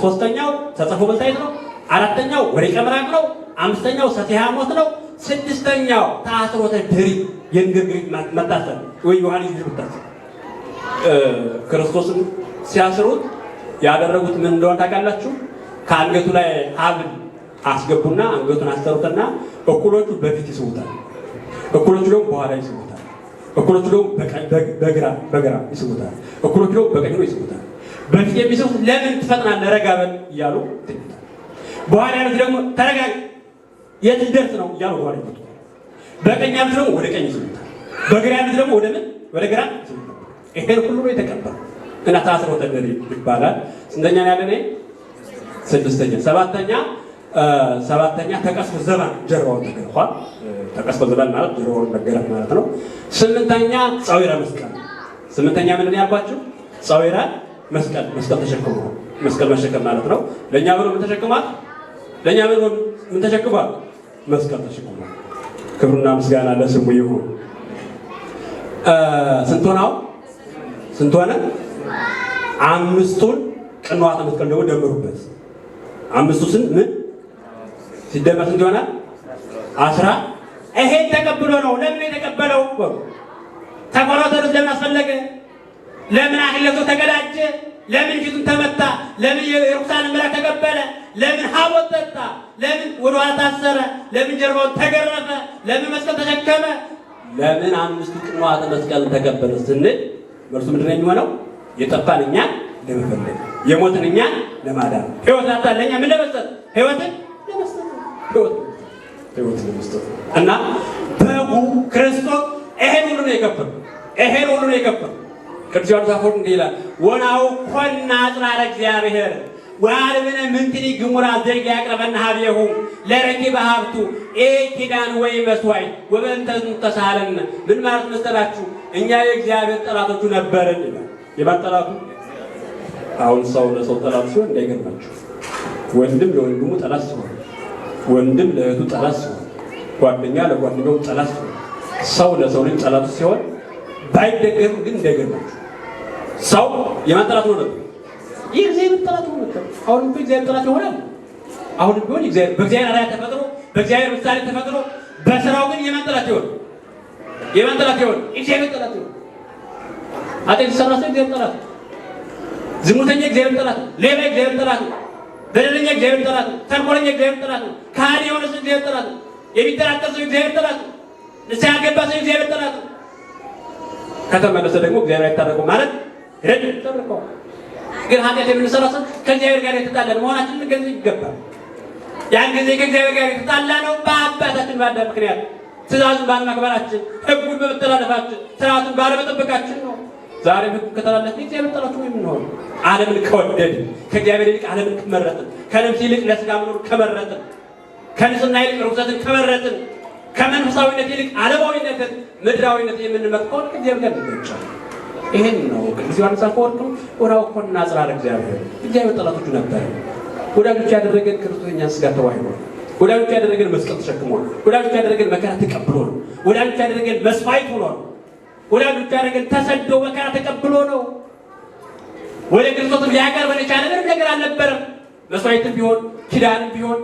ሶስተኛው ተጸፎ መልታይት ነው። አራተኛው ወሪቀ ምራቅ ነው። አምስተኛው ሰፊሐ ሐሞት ነው። ስድስተኛው ተአስሮተ ድሪ፣ የእንግርግሪት መታሰር ወይ ዮሐንስ መታሰር። ክርስቶስን ሲያስሩት ያደረጉት ምን እንደሆነ ታውቃላችሁ? ከአንገቱ ላይ ሐብል አስገቡና አንገቱን አሰሩትና እኩሎቹ በፊት ይስቡታል፣ እኩሎቹ ደግሞ በኋላ ይስቡታል፣ እኩሎቹ ደግሞ በግራ ይስቡታል፣ እኩሎቹ ደግሞ በቀኝ ይስቡታል። በፊት የሚስቡት ለምን ትፈጥናለህ ረጋ በል እያሉ ትኝታል። በኋላ ያሉት ደግሞ ተረጋግ የት ልደርስ ነው እያሉ በኋላ ይመጡ። በቀኝ ያሉት ደግሞ ወደ ቀኝ ይስቡታል፣ በግራ ያሉት ደግሞ ወደ ምን ወደ ግራ ይስቡታል። ይሄን ሁሉ ነው የተቀበለው እና ተአስሮተ ድሪ ይባላል። ስንተኛ ነው ያለኔ? ስድስተኛ። ሰባተኛ ተቀስፎ ዘባን፣ ጀርባውን ተገርፏል። ተቀስፎ ዘባን ማለት ጀርባውን መገረፍ ማለት ነው። ስምንተኛ ጻዊራ መስቀል። ስምንተኛ ምን ነው ያልኳችሁ? ጻዊራ መስቀል ተሸክሞ መስቀል መሸከም ማለት ነው። ለኛ ብሎ ምን ተሸክሟል? ለኛ ብሎ ምን ተሸክሟል? መስቀል ተሸክሟል። ክብሩና ምስጋና ለስሙ ይሁን። ስንት ሆነ? አምስቱን ቅንዋተ መስቀል ደግሞ ደምሩበት። አምስቱ ምን ሲደመር ስንት ይሆናል? 10። ይሄን ተቀብሎ ነው። ለምን የተቀበለው? ተኮርወተ ርእስ ለምን አስፈለገ? ለምን አክሊለ ሦክ ተቀዳጀ? ለምን ፊቱን ተመታ? ለምን የርኩሳን ምራቅ ተቀበለ? ለምን ሐሞት ጠጣ? ለምን ወደኋላ ታሰረ? ለምን ጀርባውን ተገረፈ? ለምን መስቀል ተሸከመ? ለምን አምስቱ ቅንዋተ መስቀል ተቀበለ ስንል መልሱ ምንድን ነው የሚሆነው? የጠፋን እኛን ለመፈለግ፣ የሞትን እኛን ለማዳን፣ ሕይወት አጣን ለእኛ ምን ለመስጠት? ሕይወትን ለመስጠት እና በጉ ክርስቶስ ይሄን ሁሉ ነው የከፈለው። ቅዱስ ዮሐንስ አፈወርቅ እንዲህ ይላል፣ ወናሁ ኮና አጽራረ እግዚአብሔር ወአልብነ ምንትኒ ግሙራ ዘይግ ያቅረበና ሀቤሁ ለረኪበ ሀብቱ ኪዳን ወይ መስዋዕት ወበእንተ ተሳሃለነ። ምን ማለት መሰላችሁ? እኛ የእግዚአብሔር ጠላቶቹ ነበርን ይላል። የማን ጠላቱ? አሁን ሰው ለሰው ጠላት ሲሆን እንዳይገርማችሁ፣ ወንድም ለወንድሙ ጠላት ሲሆን ወንድም ለእህቱ ጠላት ሲሆን፣ ጓደኛ ለጓደኛው ጠላት ሲሆን፣ ሰው ለሰው ልጅ ጠላቱ ሲሆን ባይደገም ግን እንደገርማችሁ ሰው የማን ጠላት ሆነ ነበር? የእግዚአብሔር ጠላት ሆነ ነበር። አሁንም በእግዚአብሔር ጠላት ይሆናል። አሁንም ቢሆን በእግዚአብሔር አርአያ ተፈጥሮ በእግዚአብሔር ምሳሌ ተፈጥሮ በስራው ግን የማን ጠላት ይሆን? የማን ጠላት ይሆን? እግዚአብሔር ጠላት ይሆን። ኃጢአት የሰራ ሰው እግዚአብሔር ጠላት፣ ዝሙተኛ እግዚአብሔር ጠላት፣ ሌባ እግዚአብሔር ጠላት፣ በደለኛ እግዚአብሔር ጠላት፣ ተንኮለኛ እግዚአብሔር ጠላት፣ ከሃዲ የሆነ ሰው እግዚአብሔር ጠላት፣ የሚጠራጠር ሰው እግዚአብሔር ጠላት፣ ንስሐ ያልገባ ሰው እግዚአብሔር ጠላት። ከተመለሰ ደግሞ እግዚአብሔር አይታረቀው ማለት ረድ ተብርቀው። ግን ኃጢአት የምንሰራ ሰው ከእግዚአብሔር ጋር የተጣላን መሆናችንን ልንገንዘብ ይገባል። ያን ጊዜ ከእግዚአብሔር ጋር የተጣላ ነው በአባታችን በአዳም ምክንያት ትእዛዙን ባለማክበራችን፣ ሕጉን በመተላለፋችን፣ ስርዓቱን ባለመጠበቃችን ነው። ዛሬ ሕጉን ከተላለፍን እግዚአብሔር ጠላት ነው የምንሆነው። ዓለምን ከወደድን፣ ከእግዚአብሔር ይልቅ ዓለምን ከመረጥን፣ ከነፍስ ይልቅ ለሥጋ መኖር ከመረጥን፣ ከንጽሕና ይልቅ ርኩሰትን ከመረጥን፣ ከመንፈሳዊነት ይልቅ ዓለማዊነትን ምድራዊነትን የምንመርጥ ከሆነ ከእግዚአብሔር ጋር እንጋጫለን። ይሄን ነው ቅዱስ ዮሐንስ አፈወርቅ ወራውኮና አጽራረ እግዚአብሔር እግዚአብሔር ጠላቶቹ ነበር። ወዳጆቹ ያደረገን ክርስቶስ እኛን ሥጋ ተዋህዶ ነው። ወዳጆቹ ያደረገን መስቀል ተሸክሞ ነው። ወዳጆቹ ያደረገን መከራ ተቀብሎ ነው። ወዳጆቹ ያደረገን መስዋዕት ሆኖ ነው። ወዳጆቹ ያደረገን ተሰዶ መከራ ተቀብሎ ነው። ወደ ክርስቶስም ሊያቀርበን የቻለ ምንም ነገር አልነበረም። መስዋዕትም ቢሆን ኪዳንም ቢሆን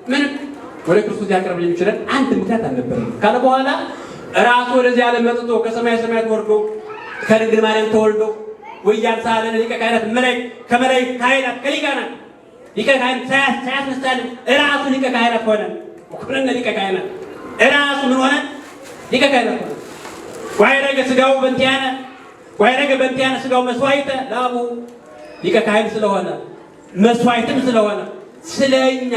ምንም ወደ ክርስቶስ ሊያቀርበን የሚችለን አንድ ምክንያት አልነበረም ካለ በኋላ ራሱ ወደዚህ ዓለም መጥቶ ከሰማይ ሰማያት ወርዶ ከድንግል ማርያም ተወልዶ ወያን ሳለን ሊቀ ካህናት ከመላእክት ካህናት ከሊቃናት ሊቀ ካህናት ሳያስነሳልን ራሱ ሊቀ ካህናት ሆነ። ኩነነ ሊቀ ካህናት ራሱ ምን ሆነ? ሊቀ ካህናት ሆነ። ዋይረገ ሥጋው በእንቲአነ ዋይረገ በእንቲአነ ሥጋው መስዋዕተ ለአቡ ሊቀ ካህን ስለሆነ መስዋዕትም ስለሆነ ስለኛ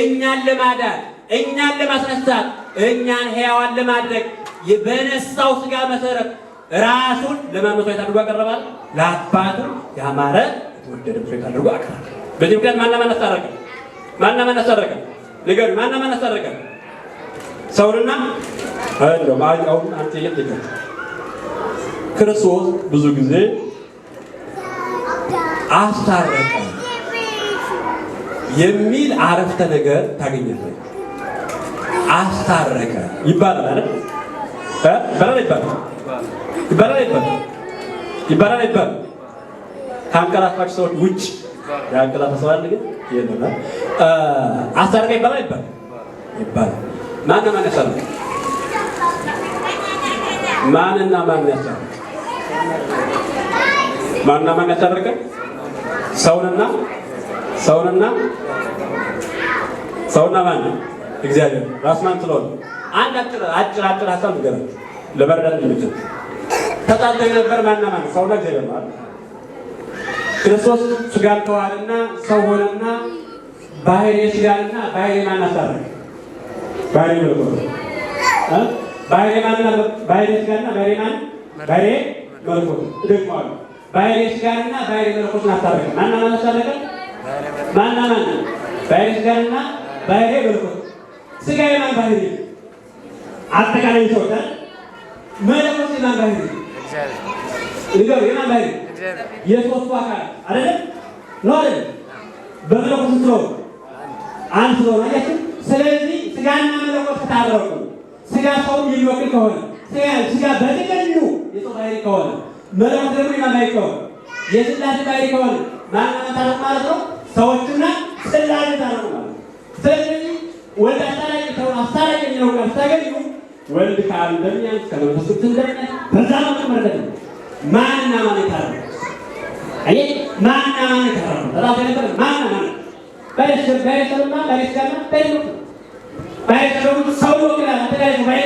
እኛን ለማዳን እኛን ለማስነሳት እኛን ሕያዋን ለማድረግ በነሳው ሥጋ መሰረት ራሱን ለማን መስዋዕት አድርጎ አቀረባል? ለአባቱ ያማረ የተወደደ መስዋዕት አድርጎ አቀረበ። በዚህ ምክንያት ማን አስታረቀ? ማን አስታረቀ? ንገሩኝ። ማን አስታረቀ? ሰውንና አሁን አንተ የትከ ክርስቶስ ብዙ ጊዜ አስታረቀ የሚል አረፍተ ነገር ታገኛለህ። አስታረቀ ይባላል አይደል? ይባላል። ከአንቀላፋችሁ ሰዎች ውጭ ያንቀላፋ ሰው አለ ግን የለም። አስታረቀ ይባላል። ማን ያስታረቀ? ማንና ማን ያስታረቀ? ማን ያስታረቀ? ሰውና ማን? እግዚአብሔር ራስ ማን ስለሆነ አንድ አጭር ሀሳብ ንገራችሁ ለመረዳት እንድችል። ተጣልተው የነበር ማንና ማን? ሰውና እግዚአብሔር ማለት ክርስቶስ ሥጋን ተዋሃደና ሰው ሆነና ባሕርየ ሥጋንና ባሕርየ ማን አስታረቀ? ባሕርየ መለኮት ባሕርየ ማንና ባሕርየ ሥጋንና ባሕርየ ማን? ባሕርየ መለኮት እደግመዋለሁ። ባሕርየ ሥጋንና ባሕርየ መለኮትን አስታረቀ። ማንና ማን አስታረቀ? ማንና ማን? ባሕርየ ሥጋንና ባሕርየ መለኮት። ሥጋ የማን ባሕርይ? አጠቃላይ ሰው መለኮት የማን ባሕርይ? ንገሩ። የማን ባሕርይ? የሦስቱ አካላት አይደለም ነው አይደል? በመለኮት ስለሆነ አንድ ስለሆነ አያችሁ። ስለዚህ ሥጋና መለኮት ከታረቁ ሥጋ ሰውን የሚወክል ከሆነ ሥጋ በጥቅሉ የሰው ባሕርይ ከሆነ መለኮት ደግሞ የማን ባሕርይ ከሆነ የሥላሴ ባሕርይ ከሆነ ማን ታረቁ ማለት ነው? ሰዎችና ሥላሴ ታረቁ ማለት ነው። ስለዚህ ወልድ አስታራቂ የሚለው ቃል ስታገኙ ወልድ ከአብ እንደሚያንስ ከመንፈስ ቅዱስ እንደሚያንስ በዛ ነው መረዳት ነው። ማንና ማን የታረቁ? አየህ፣ ማንና ማን የታረቁ? ተራተ ነበር። ማንና ማን? ባይሰማ ባይስጋና ባይሰሩ ሰው ይወክላል። አጠቃላይ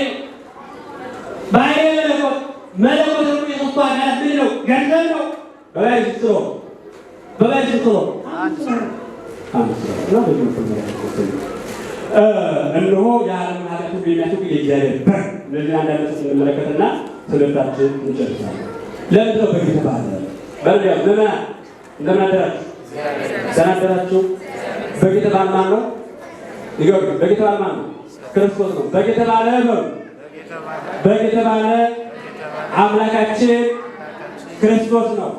ባሕርየ መለኮት ደግሞ የሦስቱ አካላት ምን ነው? ገንዘብ ነው። በባሕርይ ስትሮ እነሆ የዓለምን ኃጢአት ሁሉ የሚያስወግድ የእግዚአብሔር በር። እነዚህ አንዳንድ ስንመለከትና ትምህርታችን እንጨርሳለን። ለምንድን ነው በግ የተባለ? ምዕመናን እንደምን አደራችሁ? ደህና አደራችሁ? በግ የተባለ ማን ነው? ንገሩኝ። በግ የተባለ ማን ነው? ክርስቶስ ነው። በግ የተባለ ነው። በግ የተባለ አምላካችን ክርስቶስ ነው።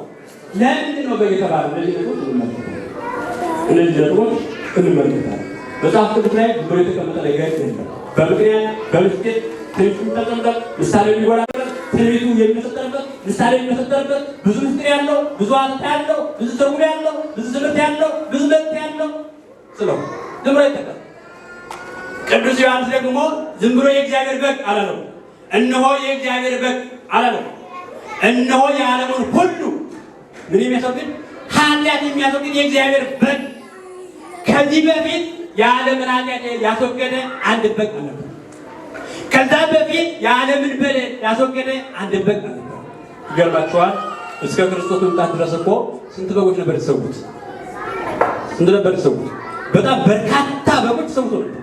ለምንድን ነው በግ የተባለ? እነዚህ ነጥቦች እንመለከታለን። መጽሐፍ ቅዱስ ላይ ብሎ የተቀመጠ ነገር የለም። በምክንያት በምስጢር ትንቢቱ የሚፈጸምበት ምሳሌ የሚወራበት ትንቢቱ የሚፈጸምበት ምሳሌ የሚፈጸምበት ብዙ ምስጢር ያለው ብዙ ሀሳብ ያለው ብዙ ትርጉም ያለው ብዙ ትምህርት ያለው ብዙ መልእክት ያለው ስለሆነ ዝም ብሎ ይጠቀም። ቅዱስ ዮሐንስ ደግሞ ዝም ብሎ የእግዚአብሔር በግ አላለም። እነሆ የእግዚአብሔር በግ አላለም። እነሆ የዓለሙን ሁሉ ምን የሚያስወግድ ኃጢአት የሚያስወግድ የእግዚአብሔር በግ። ከዚህ በፊት የዓለምን ኃጢአት ያስወገደ አንድ በግ አልነበረ። ከዛ በፊት የዓለምን በደል ያስወገደ አንድ በግ አልነበረ። ይገርማችኋል። እስከ ክርስቶስ መምጣት ድረስ እኮ ስንት በጎች ነበር የተሰዉት? ስንት ነበር የተሰዉት? በጣም በርካታ በጎች ተሰውቶ ነበር።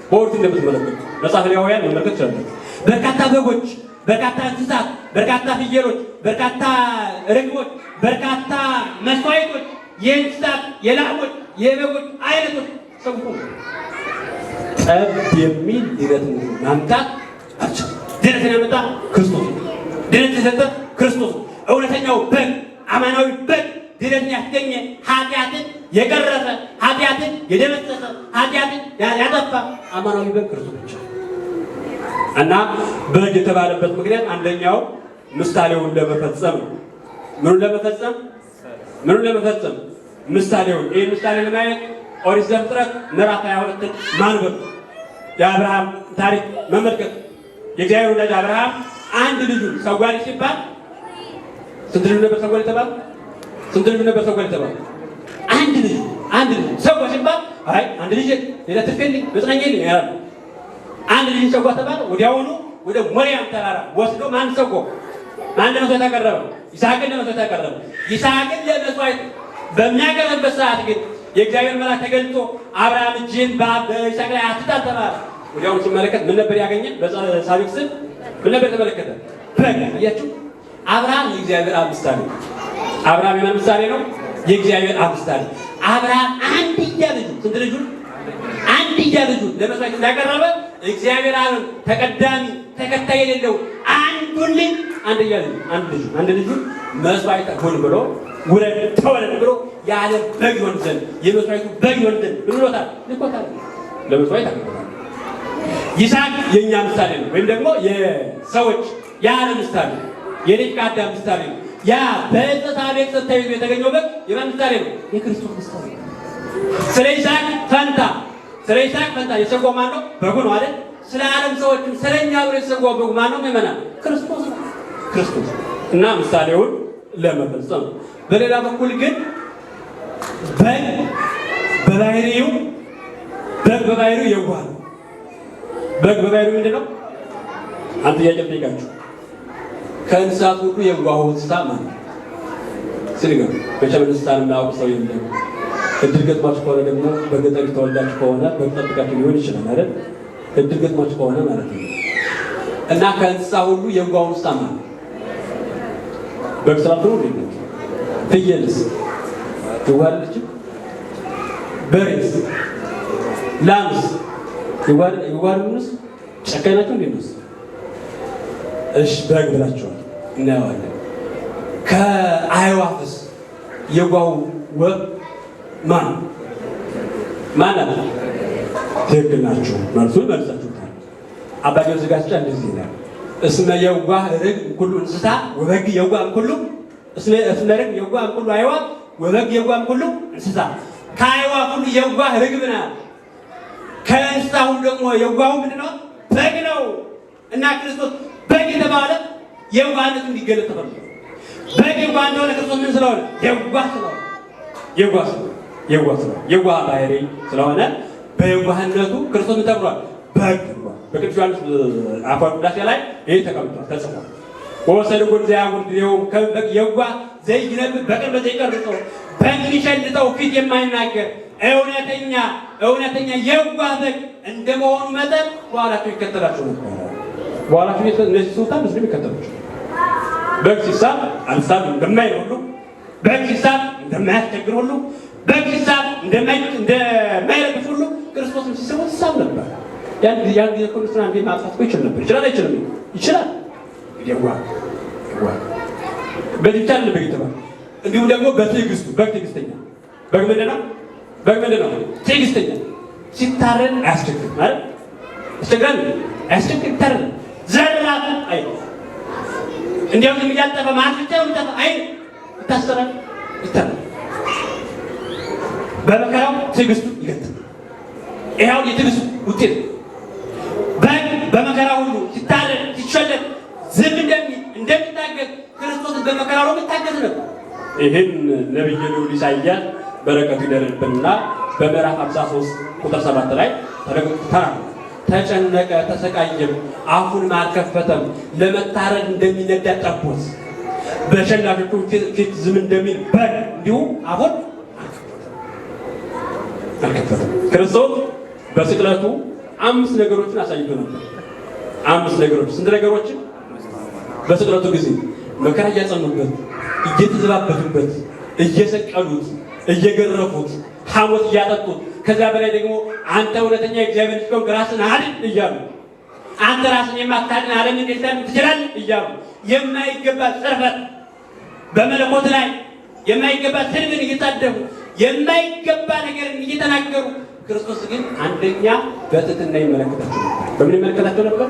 በወርቱ እንደምትመለከቱ መጽሐፈ ሌዋውያን መመልከት ይችላል። በርካታ በጎች፣ በርካታ እንስሳት፣ በርካታ ፍየሎች፣ በርካታ ርግቦች፣ በርካታ መስዋዕቶች፣ የእንስሳት፣ የላሞች፣ የበጎች አይነቶች ተሰውቶ ነበር። ጠብ የሚል ድነት ማምጣት አልቻለም። ድነትን ያመጣ ክርስቶስ ነው። ድነት የሰጠ ክርስቶስ ነው። እውነተኛው በግ፣ አማናዊ በግ ድነትን ያስገኘ ኃጢአትን የቀረፈ ኃጢአትን የደመሰሰ ኃጢአትን ያጠፋ አማናዊ በግ ክርስቶስ ብቻ እና በግ የተባለበት ምክንያት አንደኛው ምሳሌውን ለመፈጸም ነው። ምኑን ለመፈጸም? ምኑን ለመፈጸም? ምሳሌውን። ይህ ምሳሌ ለማየት ኦሪት ዘፍጥረት ምዕራፍ 22 ማንበብ፣ የአብርሃም ታሪክ መመልከት። የእግዚአብሔር ወዳጅ አብርሃም አንድ ልጁን ሰዋሪ ሲባል ስንት ልጁ ነበር ሰዋሪ የተባለ? ስንት ልጁ ነበር ሰዋሪ የተባለ? አንድ ልጅ ሰዋ ሲባል አይ አንድ ልጅ ሌላ ትፈልግ መጽናኛልኝ ያላል። አንድ ልጅ ሰዋ ተባለ። ወዲያውኑ ወደ ሞሪያም ተራራ ወስዶ ማን ሰው ማን ለመስዋዕት ያቀረበ? ይስሐቅን ለመስዋዕት ያቀረበ። ይስሐቅን ለመስዋዕት በሚያቀርብበት ሰዓት ግን የእግዚአብሔር መልአክ ተገልጦ አብርሃም እጅህን በይስሐቅ ላይ አትጣል ተባለ። ወዲያውኑ ሲመለከት ምን ነበር ያገኘ? በሳቢቅ ስም ምን ነበር የተመለከተ? በግ። አያችሁ፣ አብርሃም የእግዚአብሔር አብ ምሳሌ ነው። አብርሃም የማን ምሳሌ ነው? የእግዚአብሔር አብ ምሳሌ። አብርሃም አንድያ ልጁ ስንት ልጁ? አንድያ ልጁ ለመስዋዕት እንዳቀረበ እግዚአብሔር አብ ተቀዳሚ ተከታይ የሌለው አንዱን ልጅ አንድያ ልጁ አንድ ልጁ መስዋዕት ሁን ብሎ ውረድ ተወለድ ብሎ ያለ በግ ይሆን ዘንድ የመስዋዕቱ በግ ይሆን ዘንድ ምን ብሎታል? ልኮታል። ለመስዋዕት አቀረበ። ይስሐቅ የእኛ ምሳሌ ነው፣ ወይም ደግሞ የሰዎች የዓለም ምሳሌ የደቂቀ አዳም ምሳሌ ነው። ያ በዕፀ ቤት ተይዞ የተገኘው በግ የማን ምሳሌ ነው? የክርስቶስ ምሳሌ ነው። ስለ ይስሐቅ ፈንታ የሰዋው ማን ነው? በጉ ነው አይደል? ስለ ዓለም ሰዎችም ስለኛ ብሎ የሰዋው በጉ ማን ነው? ምእመናን ክርስቶስ ነው። ክርስቶስ እና ምሳሌውን ለመፈጸም ነው። በሌላ በኩል ግን በግ በባህሪው የዋህ ነው። በግ በባህሪው ምንድን ነው? አንተ ጥያቄ ጠይቃችሁ ከእንስሳት ሁሉ የዋሁ እንስሳ ማን ነው? ሲልገሩ መቼም እንስሳን የማያውቅ ሰው የለም። እድል ገጥሟችሁ ከሆነ ደግሞ በገጠር ተወልዳችሁ ከሆነ በጠብቃችሁ ሊሆን ይችላል አይደል? እድል ገጥሟችሁ ከሆነ ማለት ነው። እና ከእንስሳ ሁሉ የዋሁ እንስሳ ማን ነው? በግ ስራት ነው እንዴ? ፍየልስ የዋህ አይደለችም? በሬስ፣ ላምስ የዋህ ነውስ? ጨካኝ ናቸው እንዴ ነው? እሺ በግ ብላችኋል፣ እናየዋለን። ከአዕዋፍስ የዋሁ ወፍ ማን አለ? ትክክል ናችሁ። መልሱን መልሳችሁታል። አባ ጊዮርጊስ ዘጋስጫ እንደዚህ ይላል፣ እስመ የዋህ ርግብ ኩሉ እንስሳ ወበግ የዋህ ኩሉ እስመ ርግብ የዋህ ኩሉ አዕዋፍ ወበግ የዋህ ኩሉ እንስሳ። ከአዕዋፍ ሁሉ የዋህ ርግብ ናት። ከእንስሳ ሁሉ ደግሞ የዋሁ ምንድን ነው? በግ ነው። እና ክርስቶስ በግ የተባለ የዋህነቱ እንዲገለጥ ተፈልጎ በግ የዋህ እንደሆነ ክርስቶስ ምን ስለሆነ? የዋህ ባህሪ ስለሆነ በየዋህነቱ ክርስቶስ ምን ተብሏል? በግ ተብሏል። በቅዱስ ዮሐንስ አፈወርቅ ቅዳሴ ላይ ይህ ተቀምጧል፣ ተጽፏል። ወሰድጉን ዘያጉርድው ከበግ የዋህ ዘይነብብ በቅርብ ዘይቀርጸው በግ ሊሸልጠው ፊት የማይናገር እውነተኛ የዋህ በግ እንደመሆኑ መጠን በኋላቸው ይከተላቸው ነበር። በኋላቸው እነዚህ ሱልጣን ምስል ይከተላቸው። በግ ሲሳብ አንሳብ እንደማይል ሁሉ፣ በግ ሲሳብ እንደማያስቸግር ሁሉ፣ በግ ሲሳብ እንደማይረግፍ ሁሉ ክርስቶስም ሲሰበው ሲሳብ ነበር። ያን ጊዜ ክርስቶስን አንዴ ማጥፋት ይችል ነበር። ይችላል። የዋህ በዚህ ብቻ አይደለም በግ የተባለ፣ እንዲሁም ደግሞ በትዕግስቱ በግ ትዕግስተኛ። በግ ምንድን ነው? ትዕግስተኛ። ሲታረድ አያስቸግርም ማለት አስቸግረን አያስቸግር ይታረድ ዘራፍ አይ እንዲያው ዝም እያጠፈ ማጥፋው ይጠፋ አይ ይታሰራል ይታረድ በመከራው ትዕግስቱ ይገጥም ይሄው የትዕግስቱ ውጤት በመከራው ሁሉ ሲታረድ ሲሸለት ዝም እንደሚታገል ክርስቶስ በመከራው የሚታገል ነው። ይህን ነብዩ ኢሳይያስ በረከቱ ይደርብንና በምዕራፍ 53 ቁጥር 7 ላይ ተጨነቀ ተሰቃየም አፉን አልከፈተም ለመታረድ እንደሚነዳ ጠቦት በሸላቾቹ ፊት ዝም እንደሚል በግ እንዲሁ አፉን አልከፈተም። ክርስቶስ በስቅለቱ 5 ነገሮችን አሳይቶ ነበር። 5 ነገሮች ስንት ነገሮችን በስቅለቱ ጊዜ መከራ እያጸኑበት እየተዘባበቱበት እየሰቀሉት እየገረፉት ሐሞት እያጠጡት ከዚያ በላይ ደግሞ አንተ እውነተኛ እግዚአብሔር ልጅ ከሆንክ ራስን አድን እያሉ አንተ ራስን የማታድን ዓለምን እንዴት ትችላለህ እያሉ የማይገባ ጽርፈት በመለኮት ላይ የማይገባ ትንቢትን እየታደሙ የማይገባ ነገርን እየተናገሩ ክርስቶስ ግን አንደኛ በትህትና ይመለከታቸው ነበር። በምን ይመለከታቸው ነበር?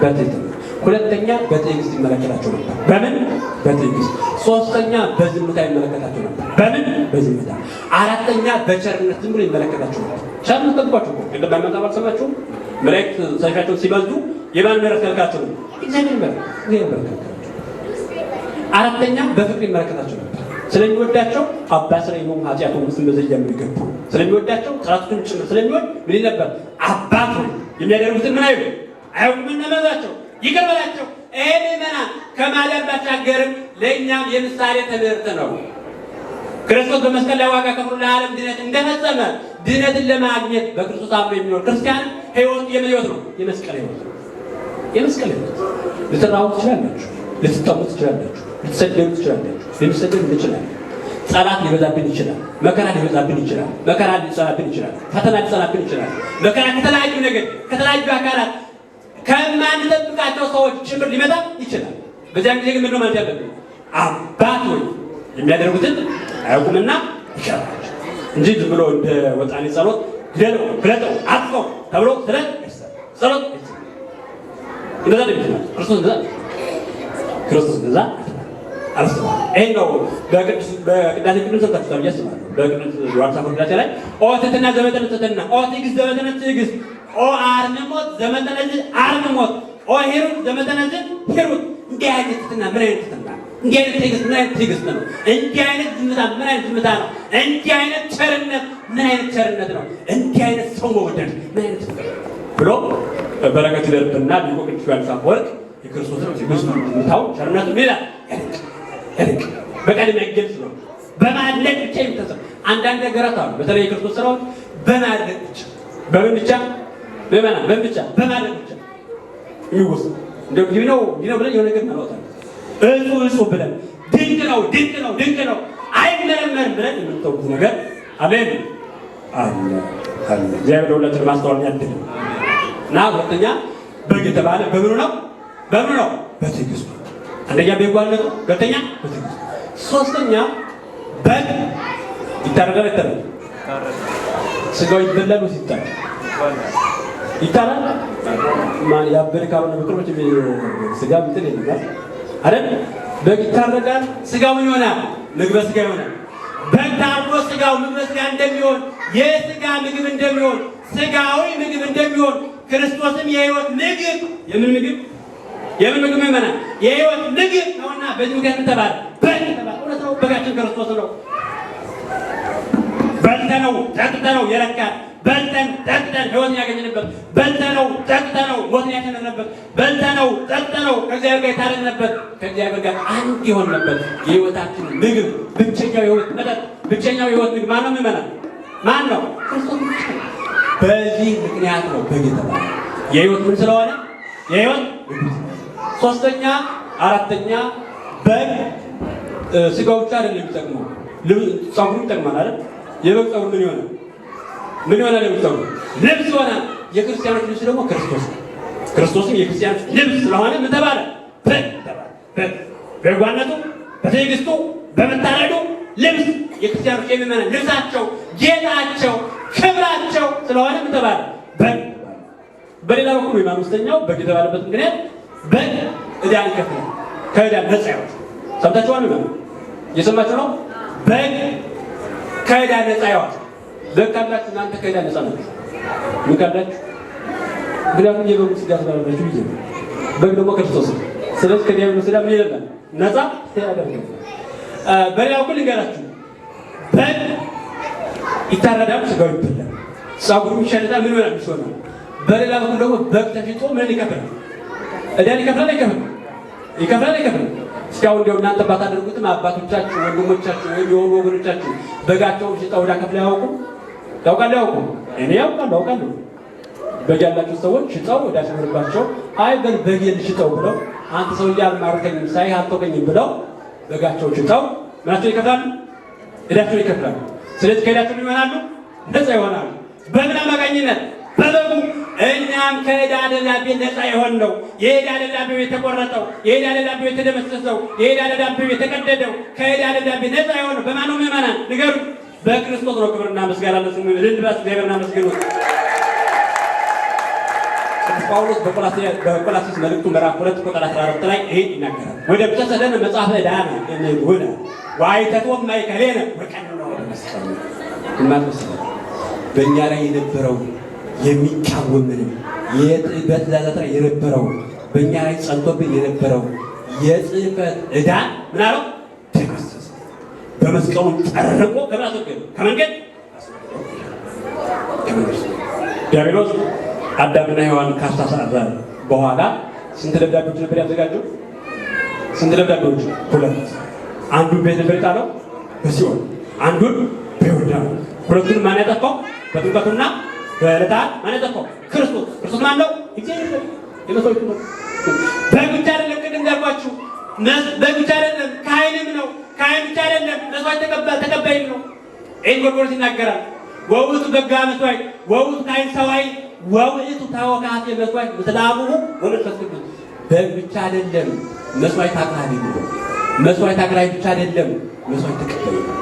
በትህትና። ሁለተኛ በትዕግስት ይመለከታቸው ነበር። በምን? በትዕግስት። ሶስተኛ በዝምታ ይመለከታቸው ነበር። በምን? በዝምታ። አራተኛ በቸርነት ዝም ብሎ ይመለከታቸው ነበር። ቸርነት ጠብቋቸው እኮ ቅድም በመጣ ሰማችሁ መላእክት ሰይፋቸውን ሲበዙ የማን ምሕረት ከልካቸው ነው? እግዚአብሔር ምሕረት። አራተኛ በፍቅር ይመለከታቸው ነበር። ስለሚወዳቸው አባ እስራኤል ኃጢአቱን ውስጥ እንደዚህ የሚገቡ ስለሚወዳቸው ጥራቱን ጭምር ስለሚወድ ምን ነበር? አባቱ የሚያደርጉትን ምን አይሉ አያውቁም እነመዛቸው ይቅር በላቸው። ይሄ ምዕመናን ከማዳን ባሻገርም ለእኛም የምሳሌ ትምህርት ነው። ክርስቶስ በመስቀል ላይ ዋጋ ከፍሎ ለዓለም ድነት እንደፈጸመ ድነትን ለማግኘት በክርስቶስ አምኖ የሚኖር ክርስቲያን ሕይወት የምን ሕይወት ነው? የመስቀል ሕይወት ነው። የመስቀል ሕይወት ልትራቡ ትችላላችሁ፣ ልትጠሙ ትችላላችሁ፣ ልትሰደዱ ትችላላችሁ፣ ልንሰደድ እንችላለን። ጠላት ሊበዛብን ይችላል። መከራ ሊበዛብን ይችላል። መከራ ሊጸናብን ይችላል። ፈተና ሊጸናብን ይችላል። መከራ ከተለያዩ ነገር ከተለያዩ አካላት ከማንጠብቃቸው ሰዎች ጭምር ሊመጣ ይችላል። በዚያን ጊዜ ግን ምንድነው ማለት ያለብን? አባት ሆይ የሚያደርጉትን አያውቁምና ይሻላቸው እንጂ ዝም ብሎ እንደ ወጣኔ ጸሎት ግደለው፣ ግለጠው፣ አጥፈው ተብሎ ጸሎት እንደዛ ነው። ክርስቶስ እንደዛ አልስተዋል። ይሄ ነው በቅዳሴ ቅዱስ ሰጣችሁታል ብዬ አስባለሁ። በቅዱስ ዮሐንስ አፈወርቅ ላይ ኦ ትሕትና ዘመጠነ ትሕትና፣ ኦ ትዕግስት ዘመጠነ ትዕግስት፣ ኦ አርምሞት ዘመጠነ አርምሞት፣ ኦ ሂሩት ዘመጠነ ሂሩት። እንዲህ አይነት ትሕትና ምን አይነት ትሕትና! እንዲህ አይነት ትዕግስት ምን አይነት ትዕግስት ነው! እንዲህ አይነት ዝምታ ምን አይነት ዝምታ ነው! እንዲህ አይነት ቸርነት ምን አይነት ቸርነት ነው! እንዲህ አይነት ሰው መውደድ ምን አይነት ብሎ በረከቱ ይደርብንና ሊቁ ቅዱስ ዮሐንስ አፈወርቅ የክርስቶስን ትዕግስቱን ዝምታው ቸርነቱ ሌላ ያልቅ በቃል የሚያገልጽ ነው። በማድነቅ ብቻ የሚተሰብ አንዳንድ ነገራት አሉ። በተለይ የክርስቶስ ስራዎች በማድነቅ ብቻ በምን ብቻ በማና በምን ብቻ በማድነቅ ብቻ ይወስ እንደው ዲኖ ብለን የሆነ ነገር እናወጣለን። እሱ ብለን ድንቅ ነው ድንቅ ነው ድንቅ ነው አይመረመርም ብለን የምንተውት ነገር አሜን አለ አለ። እግዚአብሔር ሁላችንም ማስተዋል ያድል እና ሁለተኛ በግ የተባለ በምኑ ነው? በምኑ ነው? በትዕግስቱ። አንደኛ በጓለቱ፣ ሁለተኛ በትዕግስቱ፣ ሶስተኛ በግ ይታረዳል። ይታረዳል። ስጋው ይበላል ወይስ ይታረዳል? ይታረዳል። ማን ያበደ ካልሆነ በቅርቦች ስጋ እንትን የለም አይደል? በግ ይታረዳል። ስጋው ምን ይሆናል? ምግበ ስጋ ይሆናል። በግ ታርዶ ስጋው ምግበ ስጋ እንደሚሆን የስጋ ምግብ እንደሚሆን ስጋዊ ምግብ እንደሚሆን ክርስቶስም የሕይወት ምግብ የምን ምግብ የምን ምግብ ይመናል? የሕይወት ምግብ ነውና በዚህ ምክንያት ተባለ በግ ተባለ። እውነት ነው። በጋችን ክርስቶስ ነው። በልተነው ጠጥተነው የረካን በልተን ጠጥተን ሕይወትን ያገኘንበት በልተነው ጠጥተነው ሞትን ያሸነፍንበት በልተነው ጠጥተነው ከእግዚአብሔር ጋር የታረቅንበት ከእግዚአብሔር ጋር አንድ የሆንበት የሕይወታችን ምግብ ብቸኛው የሕይወት መጠጥ ብቸኛው የሕይወት ምግብ ማነው? ይመናል ማን ነው? ክርስቶስ ብቻ ነው። በዚህ ምክንያት ነው በግ የተባለ የሕይወት ምን ስለሆነ የሕይወት ምግብ። ሶስተኛ አራተኛ በግ ስጋው ብቻ አይደለም የሚጠቅመው ጸጉሩ ይጠቅማል አይደል? የበግ ጸጉር ምን ይሆናል? ምን ይሆናል? የበግ ጸጉር ልብስ ይሆናል። የክርስቲያኖች ልብስ ደግሞ ክርስቶስ ነው። ክርስቶስም የክርስቲያኖች ልብስ ስለሆነ ምን ተባለ? በግ ተባለ። በጓነቱ፣ በትዕግስቱ፣ በመታረዱ ልብስ የክርስቲያኖች የምእመናን ልብሳቸው፣ ጌጣቸው፣ ክብራቸው ስለሆነ ምን ተባለ? በግ። በሌላ በኩል ወይም አምስተኛው በግ የተባለበት ምክንያት በግ ዕዳን ይከፍላል፣ ከዕዳ ነፃ ያወጣል። ሰምታችኋል? ነው እየሰማችሁ ነው? በግ ከዕዳ ነፃ ያወጣል። በግ ካላችሁ እናንተ ከዕዳ ነፃ ናችሁ። ምን ካላችሁ? ምክንያቱም የበጉ ሥጋ ስላላችሁ ይዘ በግ ደግሞ ክርስቶስ ነው። ስለዚህ ከዲያብሎስ ሥጋ ምን ይላል? ነፃ ያደርጋል። በሌላ በኩል ልንገራችሁ፣ በግ ይታረዳል፣ ሥጋው ይበላል፣ ፀጉሩ ይሸልታል፣ ምን ይሆናል? ይሆናል። በሌላ በኩል ደግሞ በግ ተሽጦ ምን ይከፍላል? ዕዳን ይከፍላል። ይከፍላል። እስካሁን እንዲያው እናንተ ባታደርጉትም አባቶቻችሁ፣ ወንድሞቻችሁ ወይም የሆኑ ወገኖቻችሁ በጋቸውን ሽጠው ዕዳ ከፍለው ያውቁ? ያውቃሉ? እኔ አውቃለሁ። በግ ያላችሁ ሰዎች ሽጠው ዕዳ ሲኖርባቸው አይ በጌን ሽጠው ብለው አንተ ሰውዬ አልማርከኝም ሳይህ አልተውከኝም ብለው በጋቸውን ሽጠው ምናቸው ይከፍላሉ? ዕዳቸውን ይከፍላሉ። ስለዚህ ከዕዳቸው ይሆናሉ፣ ነፃ ይሆናሉ። በምን አማካኝነት? በበጉ። እኛም ከዕዳ ደብዳቤ ነፃ የሆነው የዕዳ ደብዳቤው የተቆረጠው የዕዳ ደብዳቤው የተደመሰሰው የዕዳ ደብዳቤው የተቀደደው ከዕዳ ደብዳቤ ነፃ የሆነው በማን ነው? ምእመናን ንገሩ። በክርስቶስ ነው። ክብርና ምስጋና ለስሙ ይሁን። ልንድረስ እግዚአብሔርና መስገኑ። ቅዱስ ጳውሎስ በቆላስይስ መልእክቱ ምዕራፍ 2 ቁጥር 14 ላይ ይሄ ይናገራል። ወደ ብተሰደነ መጽሐፈ ዕዳነ እንሁነ ወአይተቶም ማእከሌነ ወቀንዑ ለመስቀሉ። በእኛ ላይ የነበረው የሚቃወምን በትእዛዛት ላይ የነበረው በእኛ ላይ ጸንቶብን የነበረው የጽሕፈት ዕዳ ምን አለው? ተከሰሰ። በመስቀሉ ጠርቆ ከመንገድ ዲያብሎስ አዳምና ሔዋን ካሳሳተ በኋላ ስንት ደብዳቤዎች ነበር ያዘጋጀው? ስንት ደብዳቤዎች? 2። አንዱን ቤት ነበር የጣለው በሲኦል፣ አንዱን በዮርዳኖስ። ሁለቱን ማን ያጠፋው? በጥምቀቱና በዕለተ ዓርብ ማን ያጠፋው? ክርስቶስ። ክርስቶስ ማን ነው? እግዚአብሔር የመሰዊቱ ነው። በግ ብቻ አይደለም፣ ቅድም እንዳልኳችሁ በግ ብቻ አይደለም፣ ካህንም ነው። ካህን ብቻ አይደለም፣ መስዋዕት ተቀባይም ነው። ይህን ጎርጎርዮስ ይናገራል። ወውእቱ በጋ መስዋዕት ወውእቱ ካህን ሰዋዕት ወውእቱ ተወካፌ መስዋዕት ምስለ አቡሁ ወመንፈስ ቅዱስ። በግ ብቻ አይደለም፣ መስዋዕት አቅራቢ ነው። መስዋዕት አቅራቢ ብቻ አይደለም፣ መስዋዕት ተቀባይ ነው።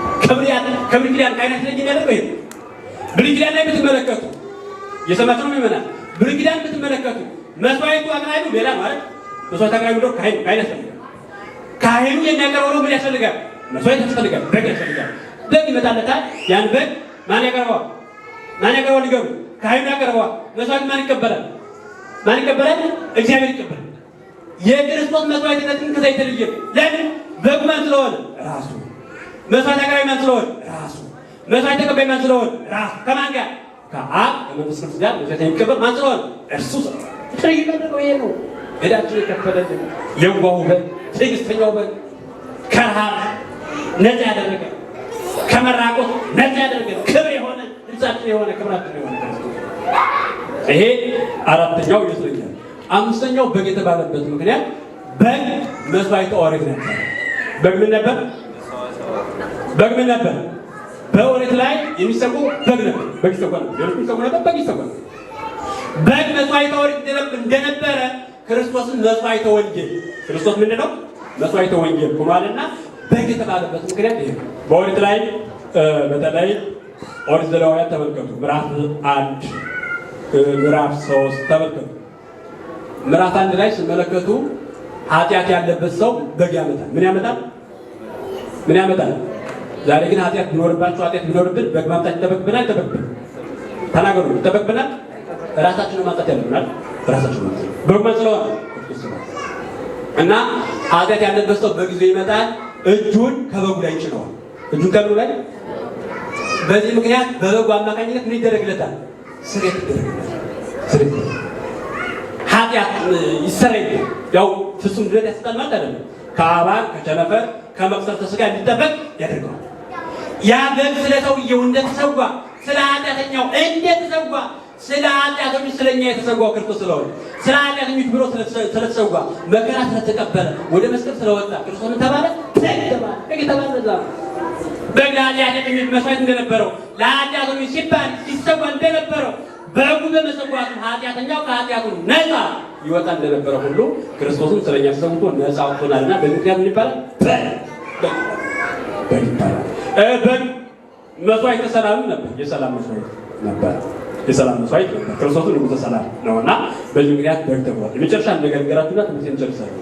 ከብሉይ ኪዳን ካህናት ስለኝ የሚያደርገው ይሄ ብሉይ ኪዳን ላይ ብትመለከቱ የሰማችሁ ነው ይመናል። ብሉይ ኪዳን ብትመለከቱ መስዋዕቱ አቅራቢው ሌላ ማለት መስዋዕት አቅራቢው ደግሞ ካህን ያስፈልጋል። ካህኑ የሚያቀርበው ምን ያስፈልጋል? መስዋዕት ያስፈልጋል፣ በግ ያስፈልጋል። በግ ይመጣለታል። ያን በግ ማን ያቀርበዋል? ንገሩ። ካህኑ ያቀርበዋል። መስዋዕት ማን ይቀበላል? እግዚአብሔር ይቀበላል። የክርስቶስ መስዋዕትነት ግን ከዛ የተለየ ነው። ለምን? በግ ማን ስለሆነ ራሱ፣ መስዋዕት አቅራቢ ማን ስለሆነ ራሱ፣ መስዋዕት ተቀባይ ማን ስለሆነ ራሱ። ከማን ጋር? ከአብ ከመንፈስ ቅዱስ ጋር መስዋዕት የሚቀበል ማን ስለሆነ እርሱ ስለሆነ ይሄ ነው ዕዳችን የከፈለልን የዋሁ በግ፣ ትዕግስተኛው በግ፣ ከረሃብ ነፃ ያደረገ፣ ከመራቆት ነፃ ያደረገ፣ ክብር የሆነ ልብሳችን የሆነ ክብራችን የሆነ ይሄ አራተኛው ይመስለኛል። አምስተኛው በግ የተባለበት ምክንያት በግ መስዋዕተ ኦሪት ነበር። በግ ምን ነበር? በኦሪት ላይ የሚሰዉ በግ ነበር። በግ ይሰዋ ነበር። ሌሎች የሚሰዉ ነበር። በግ ይሰዋ ነበር። በግ መስዋዕተ ኦሪት እንደነበረ ክርስቶስን መስዋዕተ ወንጌል ክርስቶስ ምንድን ነው? መስዋዕተ ወንጌል ሆኗልና በግ የተባለበት ምክንያት ይሄ ነው። በኦሪት ላይ በተለይ ኦሪት ዘሌዋውያን ተመልከቱ። ምዕራፍ 1 ምዕራፍ 3 ተመልከቱ። ምዕራፍ 1 ላይ ሲመለከቱ ኃጢአት ያለበት ሰው በግ ያመጣል። ምን ያመጣል? ዛሬ ግን ኃጢአት ቢኖርባችሁ ኃጢአት ቢኖርብን በግ ማምጣት ይጠበቅብናል? ተናገሩ። ይጠበቅብናል? ራሳችንን ማምጣት ያለብናል። ራሳችንን በግ ማን ስለሆነ እና ኃጢአት ያለበት ሰው በጊዜው ይመጣል። እጁን ከበጉ ላይ ይጭነዋል። እጁን ከበጉ ላይ በዚህ ምክንያት በበጉ አማካኝነት ምን ይደረግለታል? ስርየት ይደረግለታል። ኃጢአት ይሰረይል። ያው ፍጹም ድነት ያሰጣል ማለት አይደለም። ከአባል ከቸነፈር ከመቅሰፍተ ሥጋ እንዲጠበቅ ያደርገዋል። ያ በግ ስለ ሰውየው እንደተሰዋ ስለ ኃጢአተኛው እንደተሰዋ ስለ ኃጢአተኞች ስለኛ የተሰዋው ክርስቶስ ስለሆነ ስለ ኃጢአተኞች ብሎ ስለተሰዋ መከራ ስለተቀበለ ወደ መስቀል ስለወጣ ክርስቶስ ተባለ። በግ ለኃጢአተኞች መስዋዕት እንደነበረው ለኃጢአተኞች ሲባል ሲሰዋ እንደነበረው በጉ በመሰዋቱ ኃጢአተኛው ከኃጢአቱ ነፃ ይወጣ እንደነበረ ሁሉ ክርስቶስም ስለኛ ተሰውቶ ነፃ ወጥቶናልና በምክንያት ምን ይባላል? በግ ይባላል። መስዋዕት ተሰላም ነበር። የሰላም መስዋዕት ነበር። የሰላም መስዋዕት ነበር። ክርስቶስ ንጉሠ ሰላም ነውና በዚህ ምክንያት በግ ተቆረጠ። የመጨረሻ ነገር ገራቱና ትምህርቴን ጨርሳለሁ።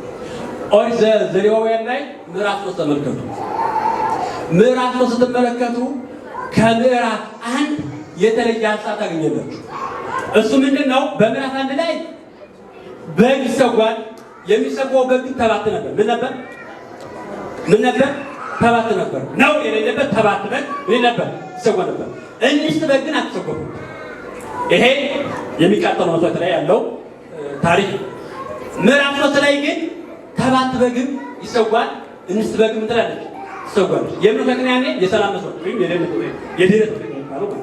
ኦሪት ዘሌዋውያን ላይ ምዕራፍ 3 ተመልከቱ። ምዕራፍ 3 ስትመለከቱ ከምዕራፍ 1 የተለየ ሀሳብ ታገኛላችሁ። እሱ ምንድነው? በምዕራፍ 1 ላይ በግ ይሰዋል። የሚሰዋው በግ ተባት ነበር። ምን ነበር? ተባት ነበር። ነው የሌለበት ተባት በግ ምን ነበር? ይሰዋ ነበር። እንስት በግ ግን አትሰዋም። ይሄ የሚቃጠለው መስዋዕት ላይ ያለው ታሪክ። ምዕራፍ 3 ላይ ግን ተባት በግም ይሰዋል፣ እንስት በግም ትላለች ትሰዋለች። የምን ምክንያት? የሰላም መስዋዕት ወይም የድኅነት የሚባለው ማለት ነው።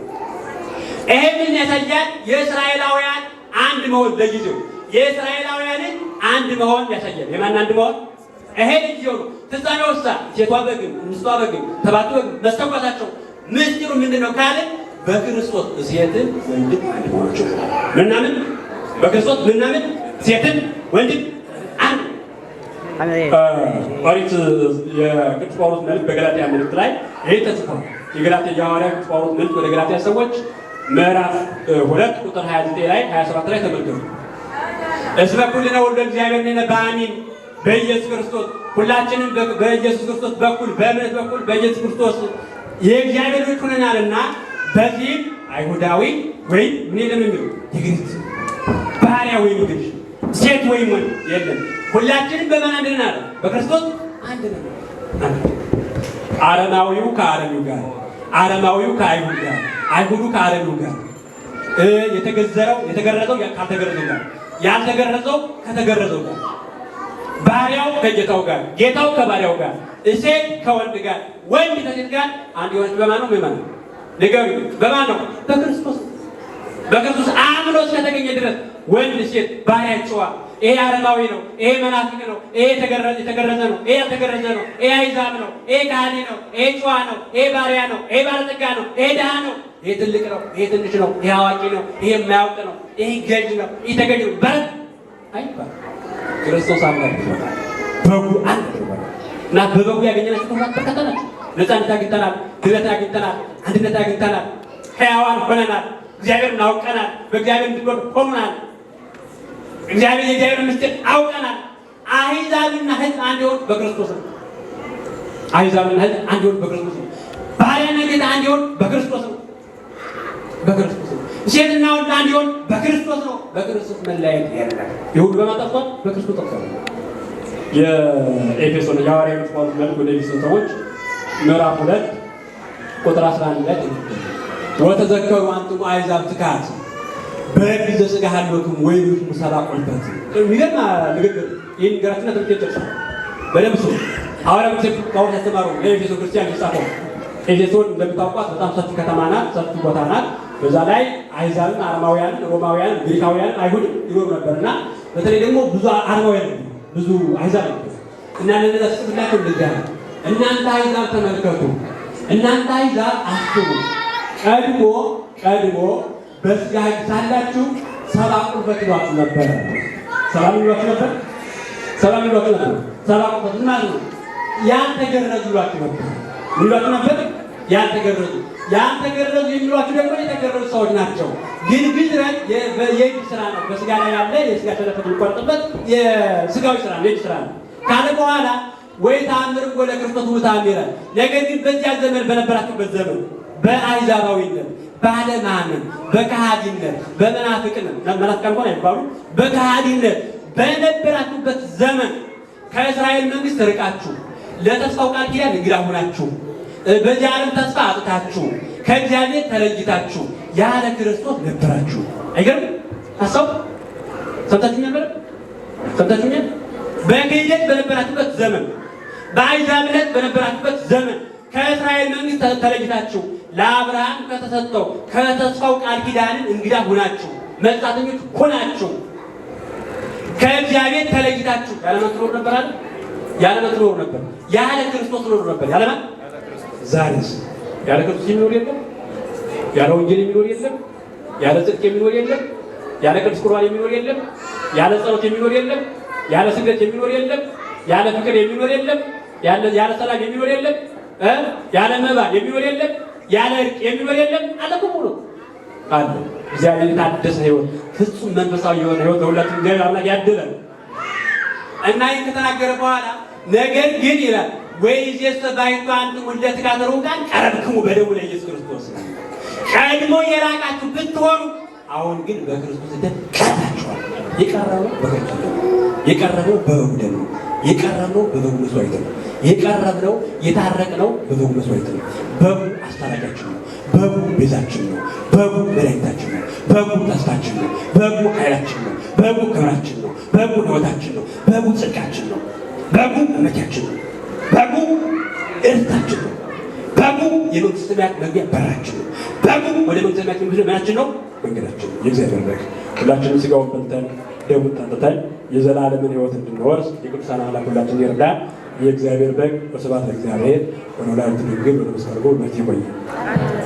ይሄ ምን ያሳያል? የእስራኤላውያን አንድ መሆን ለጊዜው የእስራኤላውያንን አንድ መሆን ያሳያል። የማን አንድ መሆን? ይሄ ለጊዜው ነው። ፍጻሜው ወሳ ሴቷ በግም እንስቷ በግም ተባቱ በግም መስተዋታቸው ምስጢሩ ምንድነው ካለ በክርስቶስ ሴትን ወንድም አንድ መሆናቸው ምናምን በክርስቶስ ምናምን ሴትን ወንድም አንድ ኦሪት የቅዱስ ጳውሎስ መልእክት በገላትያ መልእክት ላይ ይሄ ተጽፏል። የገላትያ የሐዋርያው ቅዱስ ጳውሎስ መልእክት ወደ ገላትያ ሰዎች ምዕራፍ 2 ቁጥር 29 ላይ 27 ላይ ተመልከቱ። እስመ ኩልነ ወልደ እግዚአብሔር ነን በአሚን በኢየሱስ ክርስቶስ ሁላችንም በኢየሱስ ክርስቶስ በኩል በእምነት በኩል በኢየሱስ ክርስቶስ የእግዚአብሔር ልጅ ሆነናልና በዚህም አይሁዳዊ ወይም ምን የለም የሚሉ የግሪክ ባሪያ ወይም ግዥ ሴት ወይም ወንድ የለም፣ ሁላችንም በማን አንድ ነን አለ? በክርስቶስ አንድ ነን። አረማዊው ከአረሚው ጋር፣ አረማዊው ከአይሁድ ጋር፣ አይሁዱ ከአረሚው ጋር፣ የተገረዘው ካልተገረዘው ጋር፣ ያልተገረዘው ከተገረዘው ጋር፣ ባሪያው ከጌታው ጋር፣ ጌታው ከባሪያው ጋር፣ ሴት ከወንድ ጋር፣ ወንድ ከሴት ጋር አንድ የሆነች በማን ነው? ምእመን ንገሩ። በማን ነው? በክርስቶስ። በክርስቶስ አምኖ እስከተገኘ ድረስ ወንድ ሴት፣ ባሪያ ጨዋ፣ ይሄ አረማዊ ነው፣ ይሄ መናፍቅ ነው፣ ይሄ የተገረዘ ነው፣ ይሄ ያልተገረዘ ነው፣ ይሄ አይዛብ ነው፣ ይሄ ካህኔ ነው፣ ይሄ ጨዋ ነው፣ ይሄ ባሪያ ነው፣ ይሄ ባለጠጋ ነው፣ ይሄ ድሃ ነው፣ ይሄ ትልቅ ነው፣ ይሄ ትንሽ ነው፣ ይሄ አዋቂ ነው፣ ይሄ የማያውቅ ነው፣ ይሄ ገዥ ነው፣ ይሄ ተገዥ ነው በት አይባል። ክርስቶስ አምላክ ይሆናል። በጉ አንድ ይሆናል እና በበጉ ያገኘናቸው ተማት ተከተናል። ነፃነት አግኝተናል፣ ድነት አግኝተናል፣ አንድነት አግኝተናል፣ ሕያዋን ሆነናል፣ እግዚአብሔር እናውቀናል፣ በእግዚአብሔር እንድንኖር ሆኖናል። እግዚአብሔር የእግዚአብሔር ምስጢር አውቀናል። አሕዛብና ሕዝብ አንድ ይሆን በክርስቶስ ነው። አሕዛብና ሕዝብ አንድ ይሆን በክርስቶስ ነው። ባሪያና ጌታ አንድ ይሆን በክርስቶስ ነው። በክርስቶስ ነው። ሴትና ወንድ አንድ ይሆን በክርስቶስ ነው። በክርስቶስ መለያየት የለም። የሁሉ በማጠፋት በክርስቶስ ተፈጸመ። የኤፌሶን የሐዋርያው ቅዱስ ጳውሎስ መልእክት ወደ ኤፌሶን ሰዎች ምዕራፍ 2 ቁጥር 11 ላይ ወተዘከሩ አንትሙ አሕዛብ ትካት በሕግ ዘሥጋ ሀሎክሙ ወይኑክሙ ሰብአ ቁልፈት። የሚገርም ንግግር። ይህን ንገራችሁና ትምህርት ይጨርሳል። በደምብ ስሙ። ሐዋርያው ቅዱስ ጳውሎስ ያስተማረው ለኤፌሶን ክርስቲያን የተጻፈው። ኤፌሶን እንደምታውቋት በጣም ሰፊ ከተማ ናት፣ ሰፊ ቦታ ናት። በዛ ላይ አሕዛብን፣ አረማውያንን፣ ሮማውያንን፣ ግሪካውያንን፣ አይሁድ ይኖሩ ነበርና በተለይ ደግሞ ብዙ አረማውያን ብዙ አሕዛብ ነበር እና ለነዛ ስጥላቸው እንደዚያ ነው። እናንተ አሕዛብ ተመልከቱ፣ እናንተ አሕዛብ አስቡ፣ ቀድሞ በሥጋ ሕግ ሳላችሁ ሰብአ ቁልፈት ይሏችሁ ነበር። ሰላም ይሏችሁ ነበር። ሰላም ይሏችሁ ነበር። ሰብአ ቁልፈት ምን ማለት ነው? ያልተገረዙ ይሏችሁ ነበር። ምን ይሏችሁ ነበር? ያልተገረዙ የሚሏችሁ ደግሞ የተገረዙ ሰዎች ናቸው። ግን ግዝረት የእጅ ስራ ነው። በሥጋ ላይ ያለ የሥጋ ሸለፈት የሚቆርጥበት የሥጋዊ ስራ ነው፣ የእጅ ስራ ነው ካለ በኋላ ወይ ተአምር ወደ ክርስቶስ ውታምረ። ነገር ግን በዚያ ዘመን በነበራችሁበት ዘመን በአሕዛባዊነት፣ ባለማመን፣ በከሃዲነት፣ በመናፍቅነት መናፍቃን እንኳን አይባሉ በከሃዲነት በነበራችሁበት ዘመን ከእስራኤል መንግስት ርቃችሁ ለተስፋው ቃል ኪዳን እንግዳ ሆናችሁ በዚህ ዓለም ተስፋ አጥታችሁ ከእግዚአብሔር ተለይታችሁ ያለ ክርስቶስ ነበራችሁ። አይገርም? ሀሳቡ ሰምታችሁኛል? ሰምታችሁኛል? በክህደት በነበራችሁበት ዘመን፣ በአሕዛብነት በነበራችሁበት ዘመን ከእስራኤል መንግስት ተለይታችሁ ለአብርሃም ከተሰጠው ከተስፋው ቃል ኪዳንን እንግዳ ሆናችሁ መጻተኞች ሆናችሁ ከእግዚአብሔር ተለይታችሁ ያለማን ትኖሩ ነበር አይደል? ያለማን ትኖሩ ነበር። ያለ ክርስቶስ ትኖሩ ነበር። ያለማን? ዛሬስ ያለ ክርስቶስ የሚኖር የለም። ያለ ወንጌል የሚኖር የለም። ያለ ጽድቅ የሚኖር የለም። ያለ ቅዱስ ቁርባን የሚኖር የለም። ያለ ጸሎት የሚኖር የለም። ያለ ስግደት የሚኖር የለም። ያለ ፍቅር የሚኖር የለም። ያለ ሰላም የሚኖር የለም። ያለ መባ የሚኖር የለም፣ ያለ እርቅ የሚኖር የለም አለ እኮ ሙሉ አለ። እግዚአብሔር የታደሰ ሕይወት ፍጹም መንፈሳዊ የሆነ ሕይወት ለሁላችን እግዚአብሔር አምላክ ያድለን እና ይህን ከተናገረ በኋላ ነገር ግን ይላል ወይዜሰ ባሕቱ አንትሙ እለ ትካተሩ ቃል ቀረብክሙ በደሙ ለኢየሱስ ክርስቶስ ቀድሞ የራቃችሁ ብትሆኑ አሁን ግን በክርስቶስ ደም ቀርባችኋል። የቀረበው በክርስቶስ ደም የቀረበው በበጉ ደም ነው። የቀረበው በበጉ መስዋዕት ነው። የቀረብነው የታረቅነው በበጉ መስዋዕት ነው። በጉ አስታራቂያችን ነው። በጉ ቤዛችን ነው። በጉ መድኃኒታችን ነው። በጉ ተስፋችን ነው። በጉ ኃይላችን ነው። በጉ ክብራችን ነው። በጉ ሕይወታችን ነው። በጉ ጽድቃችን ነው። በጉ መመኪያችን ነው። በጉ እርታችን ነው። በጉ የመንግሥተ ሰማያት መግቢያ በራችን ነው። በጉ ወደ መንግሥተ ሰማያት ምናችን ነው? መንገዳችን ነው። የእግዚአብሔር በግ ሁላችንም ሥጋውን በልተን ደሙን ጠጥተን የዘላለምን ሕይወት እንድንወርስ የቅዱሳን አምላክ ሁላችን ይርዳን። የእግዚአብሔር በግ። ወስብሐት ለእግዚአብሔር ወለወላዲቱ ድንግል ወለመስቀሉ ክቡር። ይቆያል።